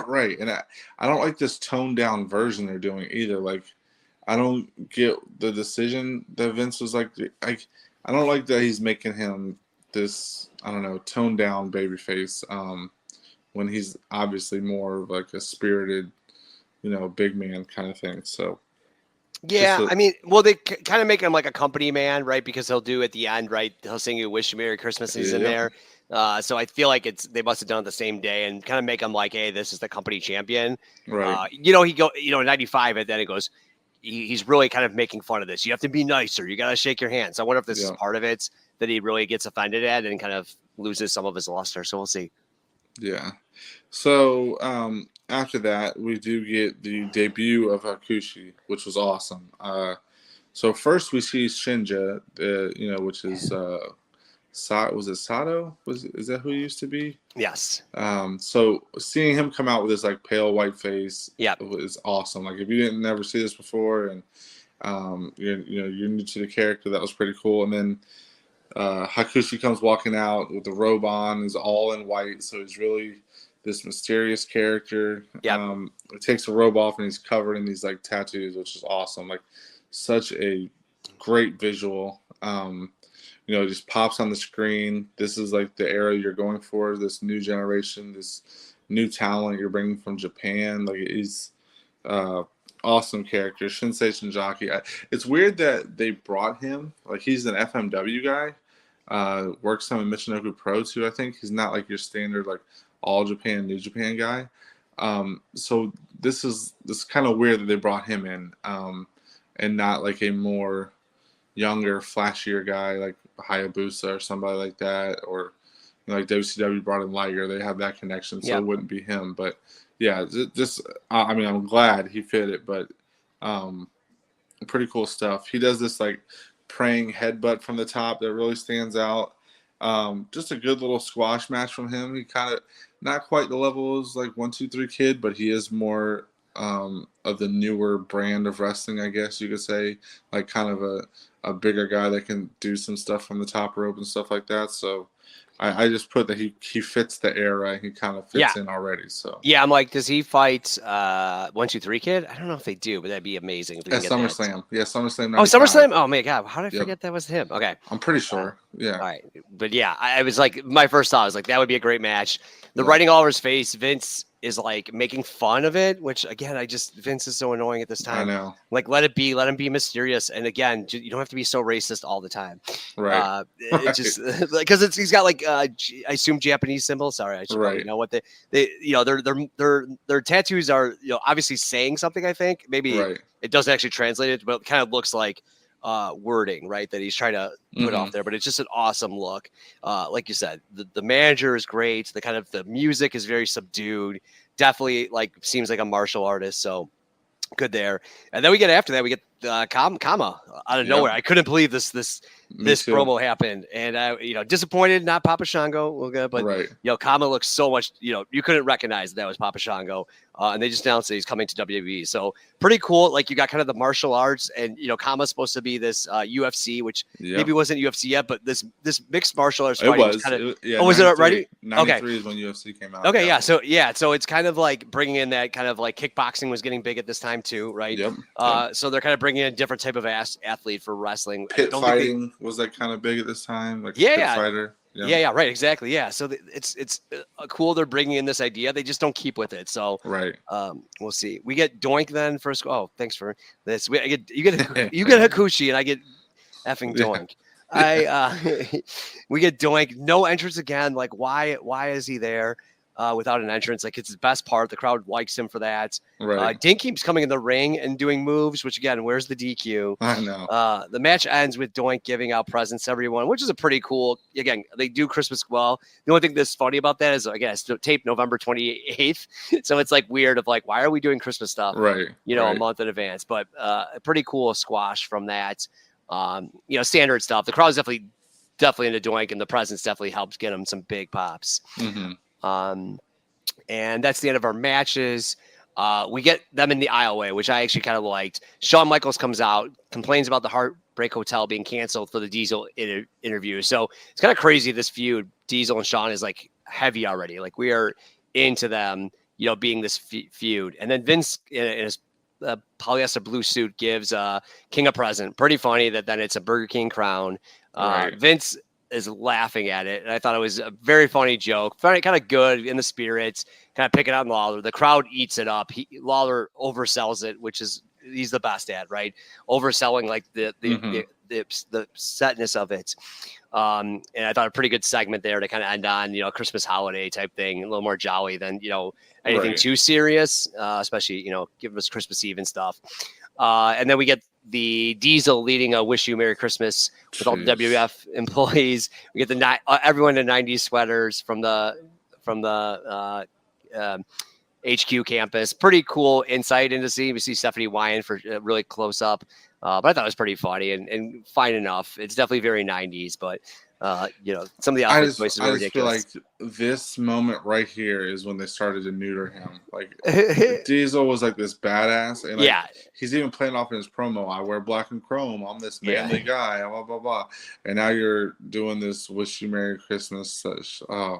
Right, and I don't like this toned down version they're doing either. Like I don't get the decision that Vince was like. I don't like that he's making him this toned down babyface. When he's obviously more of like a spirited, big man kind of thing. So Yeah, I mean, well, they kind of make him like a company man, right? Because he'll do at the end, right? He'll sing you "Wish You Merry Christmas" and he's in Yeah. there. So I feel like they must have done it the same day and kind of make him like, hey, this is the company champion. right, He go, in '95, and then it goes. He's really kind of making fun of this. You have to be nicer. You got to shake your hand. So I wonder if this is Yeah. part of it that he really gets offended at and kind of loses some of his luster. So we'll see. yeah. So after that, we do get the debut of Hakushi, which was awesome. So first we see Shinja, which is was it Sato? Is that who he used to be? Yes. So seeing him come out with his like pale white face, Yep. is awesome. Like if you didn't never see this before, and you're new to the character, that was pretty cool. And then Hakushi comes walking out with the robe on, is all in white, so he's really this mysterious character. Yep. He takes the robe off and he's covered in these like tattoos, which is awesome. Like such a great visual. It just pops on the screen. This is like the era you're going for, this new generation, this new talent you're bringing from Japan. Like he's awesome character, Shinsei Shinjaki. It's weird that they brought him. Like he's an FMW guy, works some in Michinoku Pro too. I think he's not like your standard like all Japan, New Japan guy. So this is kind of weird that they brought him in, and not like a more younger, flashier guy like Hayabusa or somebody like that, or like WCW brought in Liger. They have that connection, so Yep. it wouldn't be him. But yeah, I mean, I'm glad he fit it, but pretty cool stuff. He does this like praying headbutt from the top that really stands out. Just a good little squash match from him. He kind of not quite the level as like 1-2-3 Kid, but he is more of the newer brand of wrestling, I guess you could say. Like kind of a bigger guy that can do some stuff from the top rope and stuff like that. So I just put that he fits the era. He kind of fits in already. So Yeah, I'm like, does he fight 1-2-3 Kid? I don't know if they do, but that'd be amazing if we at can get that. SummerSlam. Yeah, SummerSlam. Oh, 95. SummerSlam. Oh my God, how did I Yep. forget that was him? Okay, I'm pretty sure. Yeah. All right. But yeah, I was like, my first thought was like, that would be a great match. The Yeah. writing all over his face, Vince is like making fun of it, which again, Vince is so annoying at this I time. know. Like, let him be mysterious. And again, you don't have to be so racist all the time. Right. It just because he's got like, I assume Japanese symbols. Sorry, I should probably Right. know what their tattoos are, obviously saying something, I think. Maybe Right. it doesn't actually translate it, but it kind of looks like wording, right, that he's trying to put off Mhm. there, but it's just an awesome look. Like you said, the manager is great. The music is very subdued. Definitely like seems like a martial artist. So good there. And then after that we get Kama out of Yep. nowhere. I couldn't believe this Me too. promo happened, and I disappointed not Papa Shango, but Right. Kama looks so much, you couldn't recognize that was Papa Shango, and they just announced that he's coming to WWE. So pretty cool. Like, you got kind of the martial arts, and Kama's supposed to be this UFC, which Yep. maybe wasn't UFC yet, but this mixed martial arts It fighting was. kind of. Yeah, Oh, was it 93. already? 93 is when UFC came out. Okay, yeah. So it's kind of like bringing in that kind of like kickboxing was getting big at this time too, right? Yep. So they're kind of bringing in a different type of athlete for wrestling. I Pit don't think fighting was like kind of big at this time. Like Yeah, pit yeah. fighter. Yeah, right, exactly. Yeah, so it's cool. They're bringing in this idea. They just don't keep with it. So Right. we'll see. We get Doink then first. Oh, thanks for this. You get you get Hakushi, and I get effing Doink. We get Doink. No entrance again. Like, why is he there without an entrance? Like, it's his best part. The crowd likes him for that. Right. Dink keeps coming in the ring and doing moves, which again, where's the DQ? I know. The match ends with Doink giving out presents to everyone, which is a pretty cool. Again, they do Christmas well. The only thing that's funny about that is, again, it's taped November 28th, so it's like weird of like, why are we doing Christmas stuff? Right. A right. month in advance. But a pretty cool squash from that. Standard stuff. The crowd's definitely into Doink, and the presence definitely helps get him some big pops. Mhm. And that's the end of our matches. We get them in the aisleway, which I actually kind of liked. Shawn Michaels comes out, complains about the Heartbreak Hotel being canceled for the Diesel interview. So it's kind of crazy, this feud. Diesel and Shawn is like heavy already. Like, we are into them, being this feud. And then Vince in his polyester blue suit gives King a present. Pretty funny that then it's a Burger King crown. Right. Vince is laughing at it, and I thought it was a very funny joke. Kind of good in the spirits, kind of picking on Lawler. The crowd eats it up. Lawler oversells it, which is he's the best at, right? Overselling like the setness of it. And I thought a pretty good segment there to kind of end on, Christmas holiday type thing, a little more jolly than, anything Right. too serious, especially, giving us Christmas Eve and stuff. And then we get the Diesel leading a "Wish You Merry Christmas" with all the Jeez. WWF employees. We get everyone in '90s sweaters from the HQ campus. Pretty cool insight into see. We see Stephanie Wyan for really close up, but I thought it was pretty funny and fine enough. It's definitely very '90s, but some of the outfit choices were I just feel ridiculous. like this moment right here is when they started to neuter him. Like, Diesel was like this badass, and like, Yeah. he's even playing off in his promo. I wear black and chrome. I'm this Yeah. manly guy. Blah blah blah. And now you're doing this "Wish You Merry Christmas." I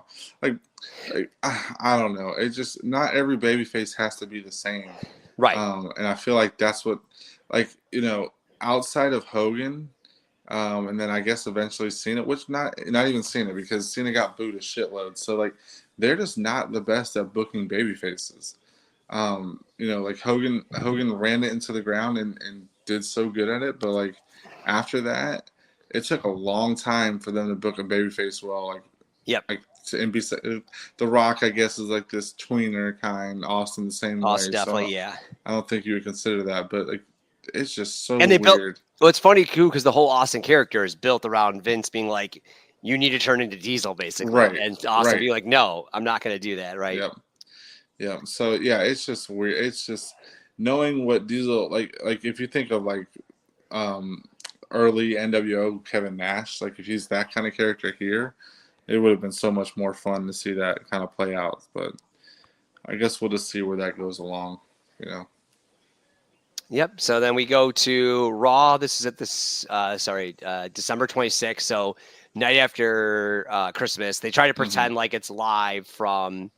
don't know. It just, not every babyface has to be the same. Right. And I feel like that's what, outside of Hogan. And then I guess eventually Cena, which not even Cena, because Cena got booed a shitload. So like, they're just not the best at booking baby faces. Like Hogan ran it into the ground and did so good at it, but like after that, it took a long time for them to book a baby face well. Like, Yep. Like The Rock, I guess, is like this tweener kind. Austin the same way. Definitely, so yeah. I don't think you would consider that, but like, it's just so And they weird. Well, it's funny too because the whole Austin character is built around Vince being like, "You need to turn into Diesel," basically, Right, and Austin right. being like, "No, I'm not going to do that." Right? Yep. Yeah. So yeah, it's just weird. It's just knowing what Diesel like if you think of like early NWO Kevin Nash, like if he's that kind of character here, it would have been so much more fun to see that kind of play out. But I guess we'll just see where that goes along, Yep. So then we go to Raw. This is at December 26th. So night after Christmas, they try to pretend like it's live from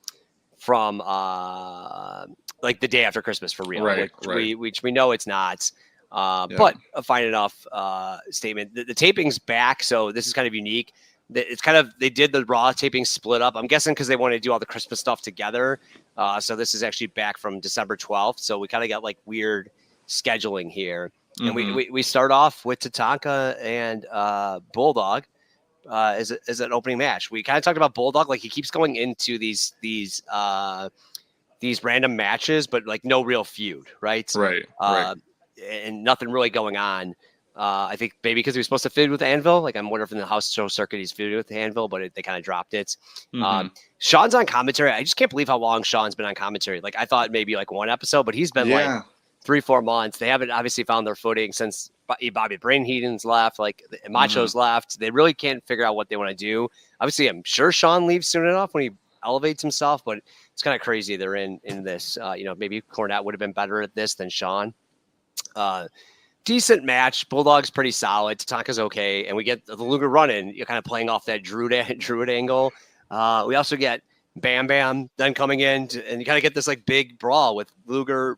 like the day after Christmas for real, Right, which we know it's not. But a fine enough statement. The taping's back, so this is kind of unique. It's kind of, they did the Raw taping split up. I'm guessing because they wanted to do all the Christmas stuff together. So this is actually back from December 12th. So we kind of got like weird scheduling here. And we start off with Tatanka and Bulldog as an opening match. We kind of talked about Bulldog, like he keeps going into these random matches, but like no real feud, right? Right. And nothing really going on. I think maybe because he was supposed to feud with Anvil. Like I'm wondering if in the house show circuit he's feuded with Anvil, but they kind of dropped it. Shawn's on commentary. I just can't believe how long Shawn's been on commentary. Like I thought maybe like one episode, but he's been like 3-4 months. They haven't obviously found their footing since Bobby Brain Heenan's left, like Macho's left. They really can't figure out what they want to do. Obviously, I'm sure Shawn leaves soon enough when he elevates himself, but it's kind of crazy they're in this. Maybe Cornette would have been better at this than Shawn. Decent match. Bulldog's pretty solid. Tatanka's okay, and we get the Luger run-in. You're kind of playing off that Druid angle. We also get Bam Bam then coming in, and you kind of get this like big brawl with Luger,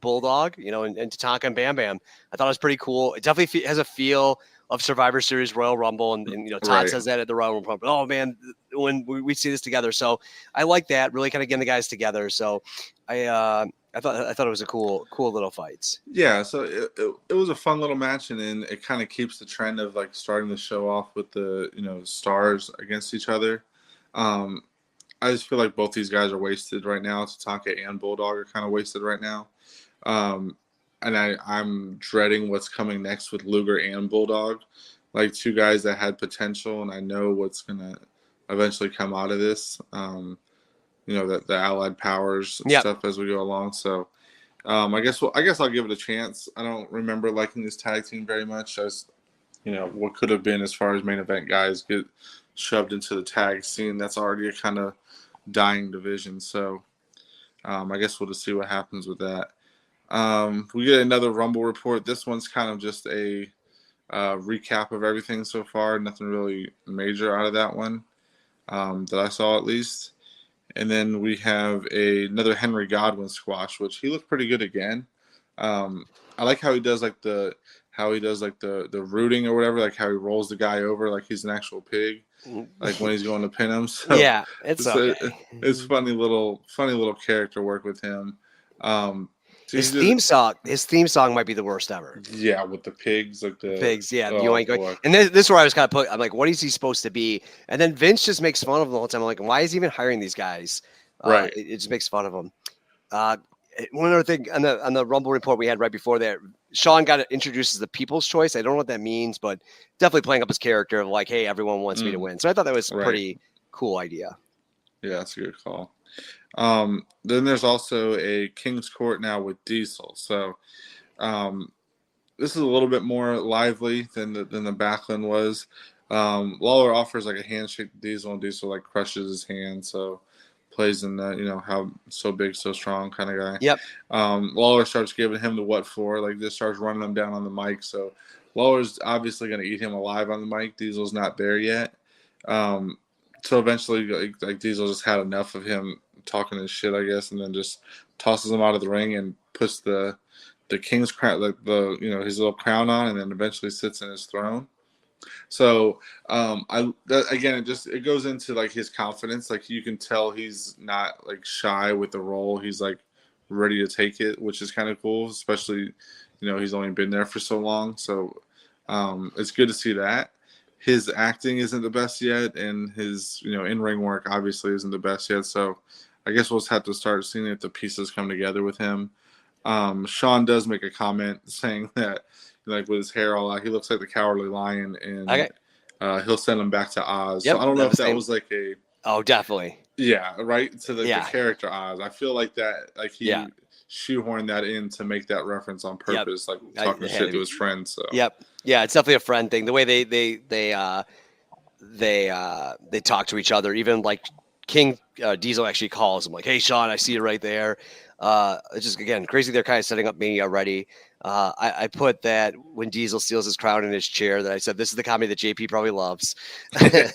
Bulldog, and Tatanka and Bam Bam. I thought it was pretty cool. It definitely has a feel of Survivor Series Royal Rumble, and Todd says that at the Royal Rumble. Oh man, when we see this together, so I like that. Really kind of getting the guys together. So I thought it was a cool little fights. Yeah, so it was a fun little match, and then it kind of keeps the trend of like starting the show off with the stars against each other. I just feel like both these guys are wasted right now. Tatanka and Bulldog are kind of wasted right now, and I'm dreading what's coming next with Luger and Bulldog, like two guys that had potential, and I know what's gonna eventually come out of this. That the allied powers stuff as we go along. So I guess I'll give it a chance. I don't remember liking this tag team very much. As what could have been as far as main event guys get shoved into the tag scene. That's already a kind of dying division. So I guess we'll just see what happens with that. We get another Rumble report. This one's kind of just a recap of everything so far. Nothing really major out of that one that I saw at least. And then we have another Henry Godwin squash, which he looked pretty good again. I like how he does like the rooting or whatever, like how he rolls the guy over like he's an actual pig, like when he's going to pin him. So yeah, it's okay. It's funny little character work with him. His theme song might be the worst ever. Yeah, with the pigs, like the pigs. Yeah, you ain't going. And this is where I was kind of put. I'm like, what is he supposed to be? And then Vince just makes fun of him the whole time. I'm like, why is he even hiring these guys? Right. It just makes fun of him. One other thing on the Rumble report we had right before that, Shawn got introduced as the People's Choice. I don't know what that means, but definitely playing up his character of like, hey, everyone wants me to win. So I thought that was a pretty cool idea. Yeah, that's a good call. Then there's also a King's Court now with Diesel. So this is a little bit more lively than the Backlund was. Lawler offers like a handshake to Diesel, and Diesel like crushes his hand. So plays in the how so big, so strong kind of guy. Yep. Lawler starts giving him the what for, like just starts running him down on the mic. So Lawler's obviously going to eat him alive on the mic. Diesel's not there yet. So eventually, like Diesel just had enough of him talking his shit, I guess, and then just tosses him out of the ring and puts the king's crown, like his little crown on, and then eventually sits in his throne. So it goes into like his confidence. Like you can tell he's not like shy with the role. He's like ready to take it, which is kind of cool, especially he's only been there for so long. So it's good to see that. His acting isn't the best yet, and his in-ring work obviously isn't the best yet. So I guess we'll just have to start seeing if the pieces come together with him. Shawn does make a comment saying that like with his hair all out, he looks like the Cowardly Lion, and he'll send him back to Oz. Yep, so I don't know if that was like a definitely right to the character Oz. I feel like that like he shoehorned that in to make that reference on purpose, like talking shit to his friends. So it's definitely a friend thing. The way they talk to each other, even like King Diesel actually calls him like, "Hey Shawn, I see you right there." It's just again crazy. They're kind of setting up Mania already. I put that when Diesel steals his crown in his chair, that I said this is the comedy that JP probably loves. And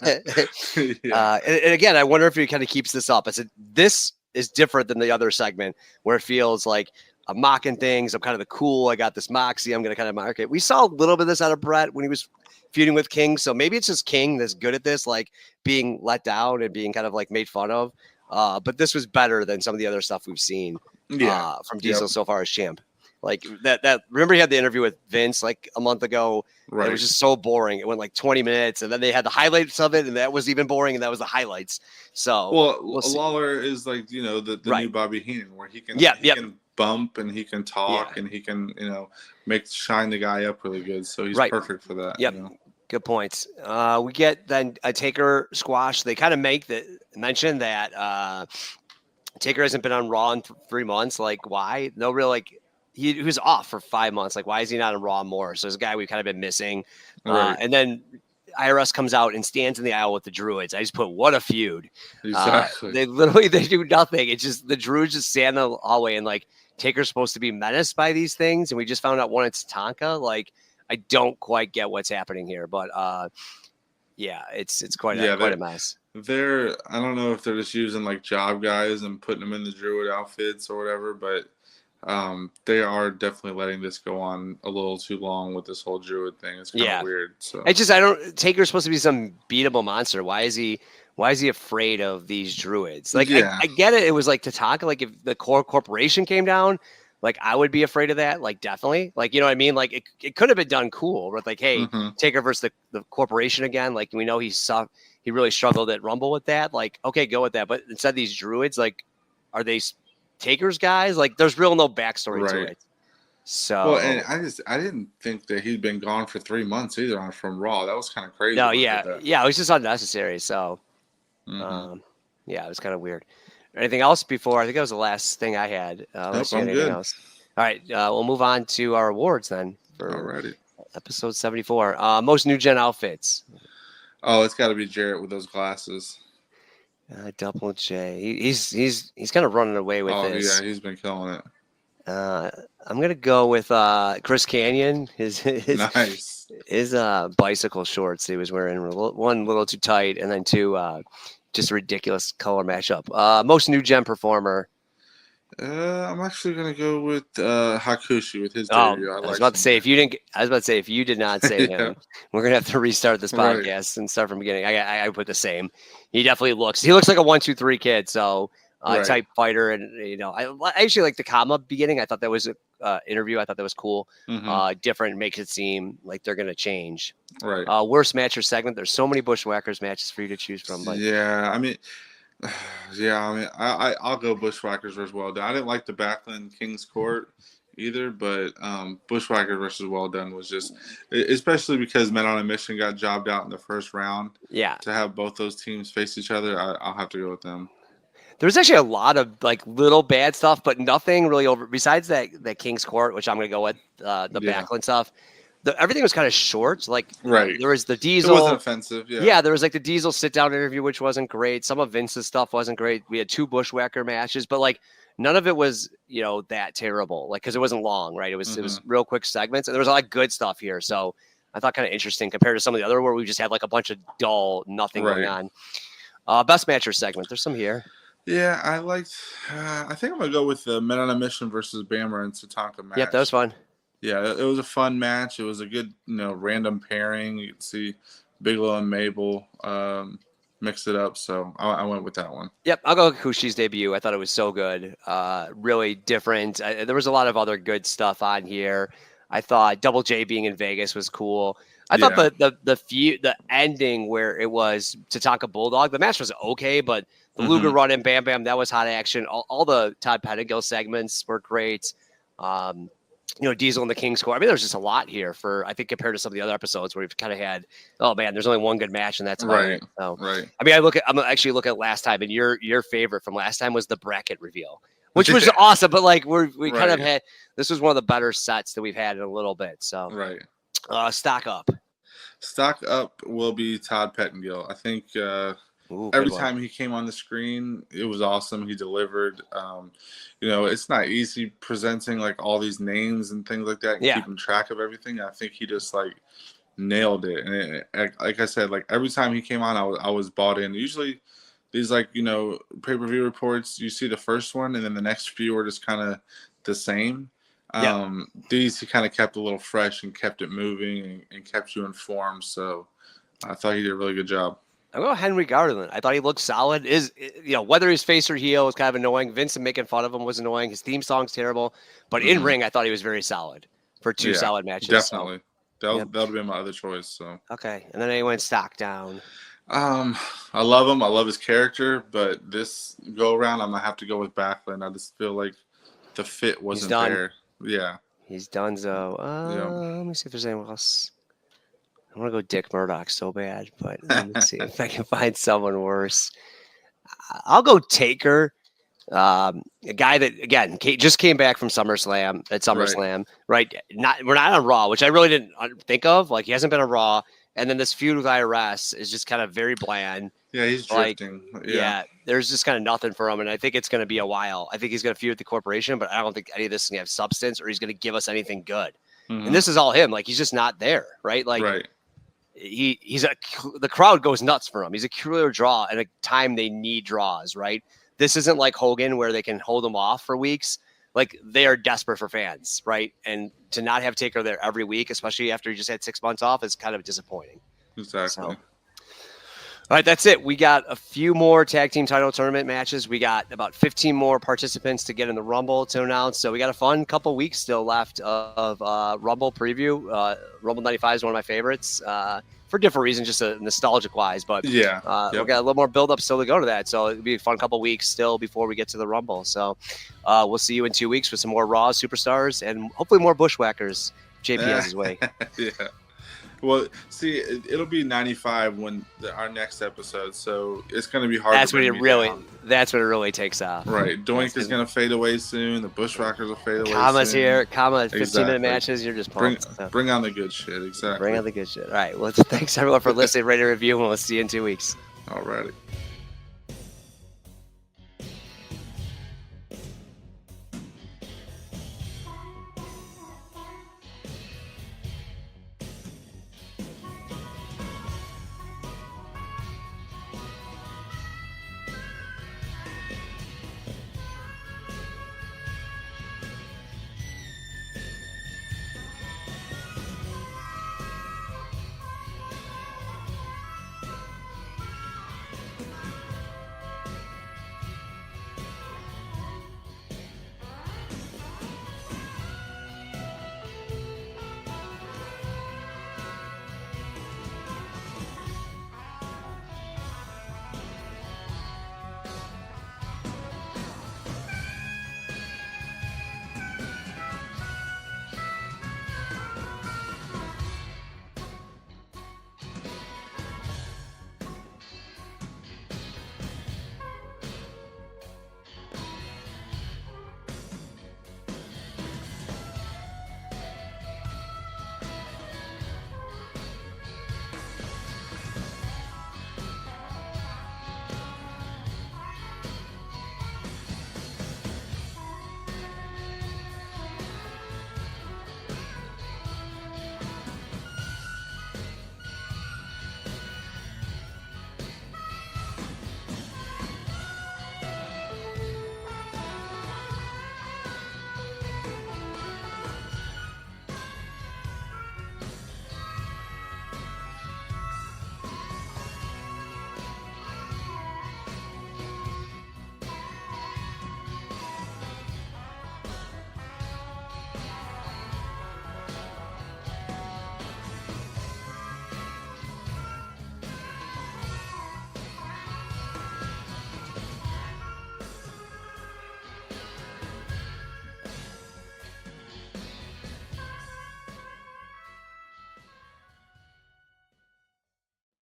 again, I wonder if he kind of keeps this up. I said this is different than the other segment where it feels like I'm mocking things. I'm kind of the cool. I got this moxie. I'm going to kind of mark it. We saw a little bit of this out of Bret when he was feuding with King. So maybe it's just King that's good at this, like being let down and being kind of like made fun of. But this was better than some of the other stuff we've seen from Diesel so far as champ. Like that. Remember he had the interview with Vince like a month ago. Right. It was just so boring. It went like 20 minutes, and then they had the highlights of it, and that was even boring, and that was the highlights. So Lawler is like the new Bobby Heenan, where he can can bump and he can talk and he can shine the guy up really good. So he's perfect for that. Yep. Good points. We get then a Taker squash. They kind of mention that Taker hasn't been on Raw in 3 months. Like why? No real He was off for 5 months. Like, why is he not on Raw more? So, this guy we've kind of been missing. And then IRS comes out and stands in the aisle with the Druids. I just put, what a feud. Exactly. They do nothing. It's just the Druids just stand in the hallway and Taker's supposed to be menaced by these things. And we just found out one it's Tonka. Like, I don't quite get what's happening here. But, it's quite a mess. I don't know if they're just using job guys and putting them in the Druid outfits or whatever, but they are definitely letting this go on a little too long with this whole Druid thing. It's kind of weird. So it's just Taker's supposed to be some beatable monster. Why is he afraid of these Druids? I get it. It was Tatanka. Like if the core corporation came down, I would be afraid of that. Definitely. You know what I mean? It could have been done cool. But hey, Taker versus the corporation again. We know he really struggled at Rumble with that. Okay, go with that. But instead these Druids, are they Taker's guys? There's no backstory to it. So and I didn't think that he'd been gone for 3 months either from Raw. That was kind of crazy. No, it was just unnecessary. So it was kind of weird. Anything else before? I think that was the last thing I had. I'm good. Else. All right, we'll move on to our awards then for Alrighty. episode 74. Most new gen outfits. Oh, it's got to be Jarrett with those glasses. Double J. He's kind of running away with this. Oh yeah, he's been killing it. I'm gonna go with Chris Canyon. His nice. His bicycle shorts he was wearing were one a little too tight, and then two just a ridiculous color mashup. Most new gen performer. I'm actually gonna go with Hakushi with his debut. I was about to say if you did not say him, we're gonna have to restart this podcast and start from the beginning. I put the same. He definitely looks like a 1-2-3 kid. So type fighter, and I actually like the comma beginning. I thought that was a interview. I thought that was cool. Different, makes it seem like they're gonna change. Right. Worst match or segment. There's so many Bushwhackers matches for you to choose from. But I'll go Bushwhackers versus Well Done. I didn't like the Backlund King's Court either, but Bushwhackers versus Well Done was just, especially because Men on a Mission got jobbed out in the first round. Yeah. To have both those teams face each other, I'll have to go with them. There was actually a lot of little bad stuff, but nothing really over besides that King's Court, which I'm gonna go with the Backlund stuff. Everything was kind of short. There was the Diesel. It wasn't offensive. Yeah, there was the Diesel sit-down interview, which wasn't great. Some of Vince's stuff wasn't great. We had 2 Bushwhacker matches, but none of it was that terrible. Because it wasn't long, right? It was real quick segments, and there was a lot of good stuff here. So I thought kind of interesting compared to some of the other where we just had a bunch of dull nothing going on. Best match or segment. There's some here. Yeah, I liked. I think I'm gonna go with the Men on a Mission versus Bammer and Tatanka match. Yep, that was fun. Yeah, it was a fun match. It was a good, random pairing. You could see Bigelow and Mabel mix it up. So I went with that one. Yep, I'll go with Hakushi's debut. I thought it was so good. Really different. There was a lot of other good stuff on here. I thought Double J being in Vegas was cool. I thought the ending where it was Tatanka Bulldog, the match was okay, but the Luger run in Bam Bam, that was hot action. All the Todd Pettengill segments were great. Diesel and the King's Court. I mean, there's just a lot here I think compared to some of the other episodes where we've kind of had, oh man, there's only one good match and that's about it. So, right. I mean, I'm actually looking at last time, and your favorite from last time was the bracket reveal, which was awesome. But we kind of had, this was one of the better sets that we've had in a little bit. So stock up. Stock up will be Todd Pettengill. I think every time he came on the screen, it was awesome. He delivered. It's not easy presenting all these names and things like that and keeping track of everything. I think he just nailed it. And like I said, every time he came on, I was bought in. Usually these like pay-per-view reports, you see the first one and then the next few are just kind of the same. These he kind of kept a little fresh and kept it moving and kept you informed. So I thought he did a really good job. I'm going Henry Garland. I thought he looked solid. Whether he's face or heel was kind of annoying. Vincent making fun of him was annoying. His theme song's terrible, but in ring, I thought he was very solid for two solid matches. Definitely, so. that would be my other choice. So okay, and then he went stock down. I love him. I love his character, but this go around, I'm gonna have to go with Backlund. I just feel like the fit wasn't there. Yeah, he's done. So let me see if there's anyone else. I want to go Dick Murdoch so bad, but let me see if I can find someone worse. I'll go Taker, a guy that again just came back from SummerSlam at SummerSlam, right? We're not on Raw, which I really didn't think of. Like he hasn't been on Raw, and then this feud with IRS is just kind of very bland. Yeah, he's drifting. Yeah, there's just kind of nothing for him, and I think it's going to be a while. I think he's going to feud with the corporation, but I don't think any of this is going to have substance or he's going to give us anything good. And this is all him. Like he's just not there, right? Like. Right. The crowd goes nuts for him. He's a clear draw at a time they need draws, right? This isn't like Hogan where they can hold him off for weeks. Like they are desperate for fans, right? And to not have Taker there every week, especially after he just had 6 months off, is kind of disappointing. Exactly. So, all right, that's it. We got a few more tag team title tournament matches. We got about 15 more participants to get in the Rumble to announce. So we got a fun couple weeks still left of Rumble preview. Rumble 95 is one of my favorites for different reasons, just nostalgic wise. But we got a little more build up still to go to that. So it'll be a fun couple weeks still before we get to the Rumble. So we'll see you in 2 weeks with some more Raw superstars and hopefully more Bushwhackers. JP has his way. Yeah. Well, see, it'll be 95 when our next episode, so it's going to be hard. That's when it really takes off. Right, Doink is going to fade away soon. The Bushwhackers will fade away. Commas soon. Here, 15-minute matches. You're just pumped. Bring on the good shit. Exactly. Bring on the good shit. All right. Well, thanks everyone for listening. Rate and review, and we'll see you in 2 weeks. All righty.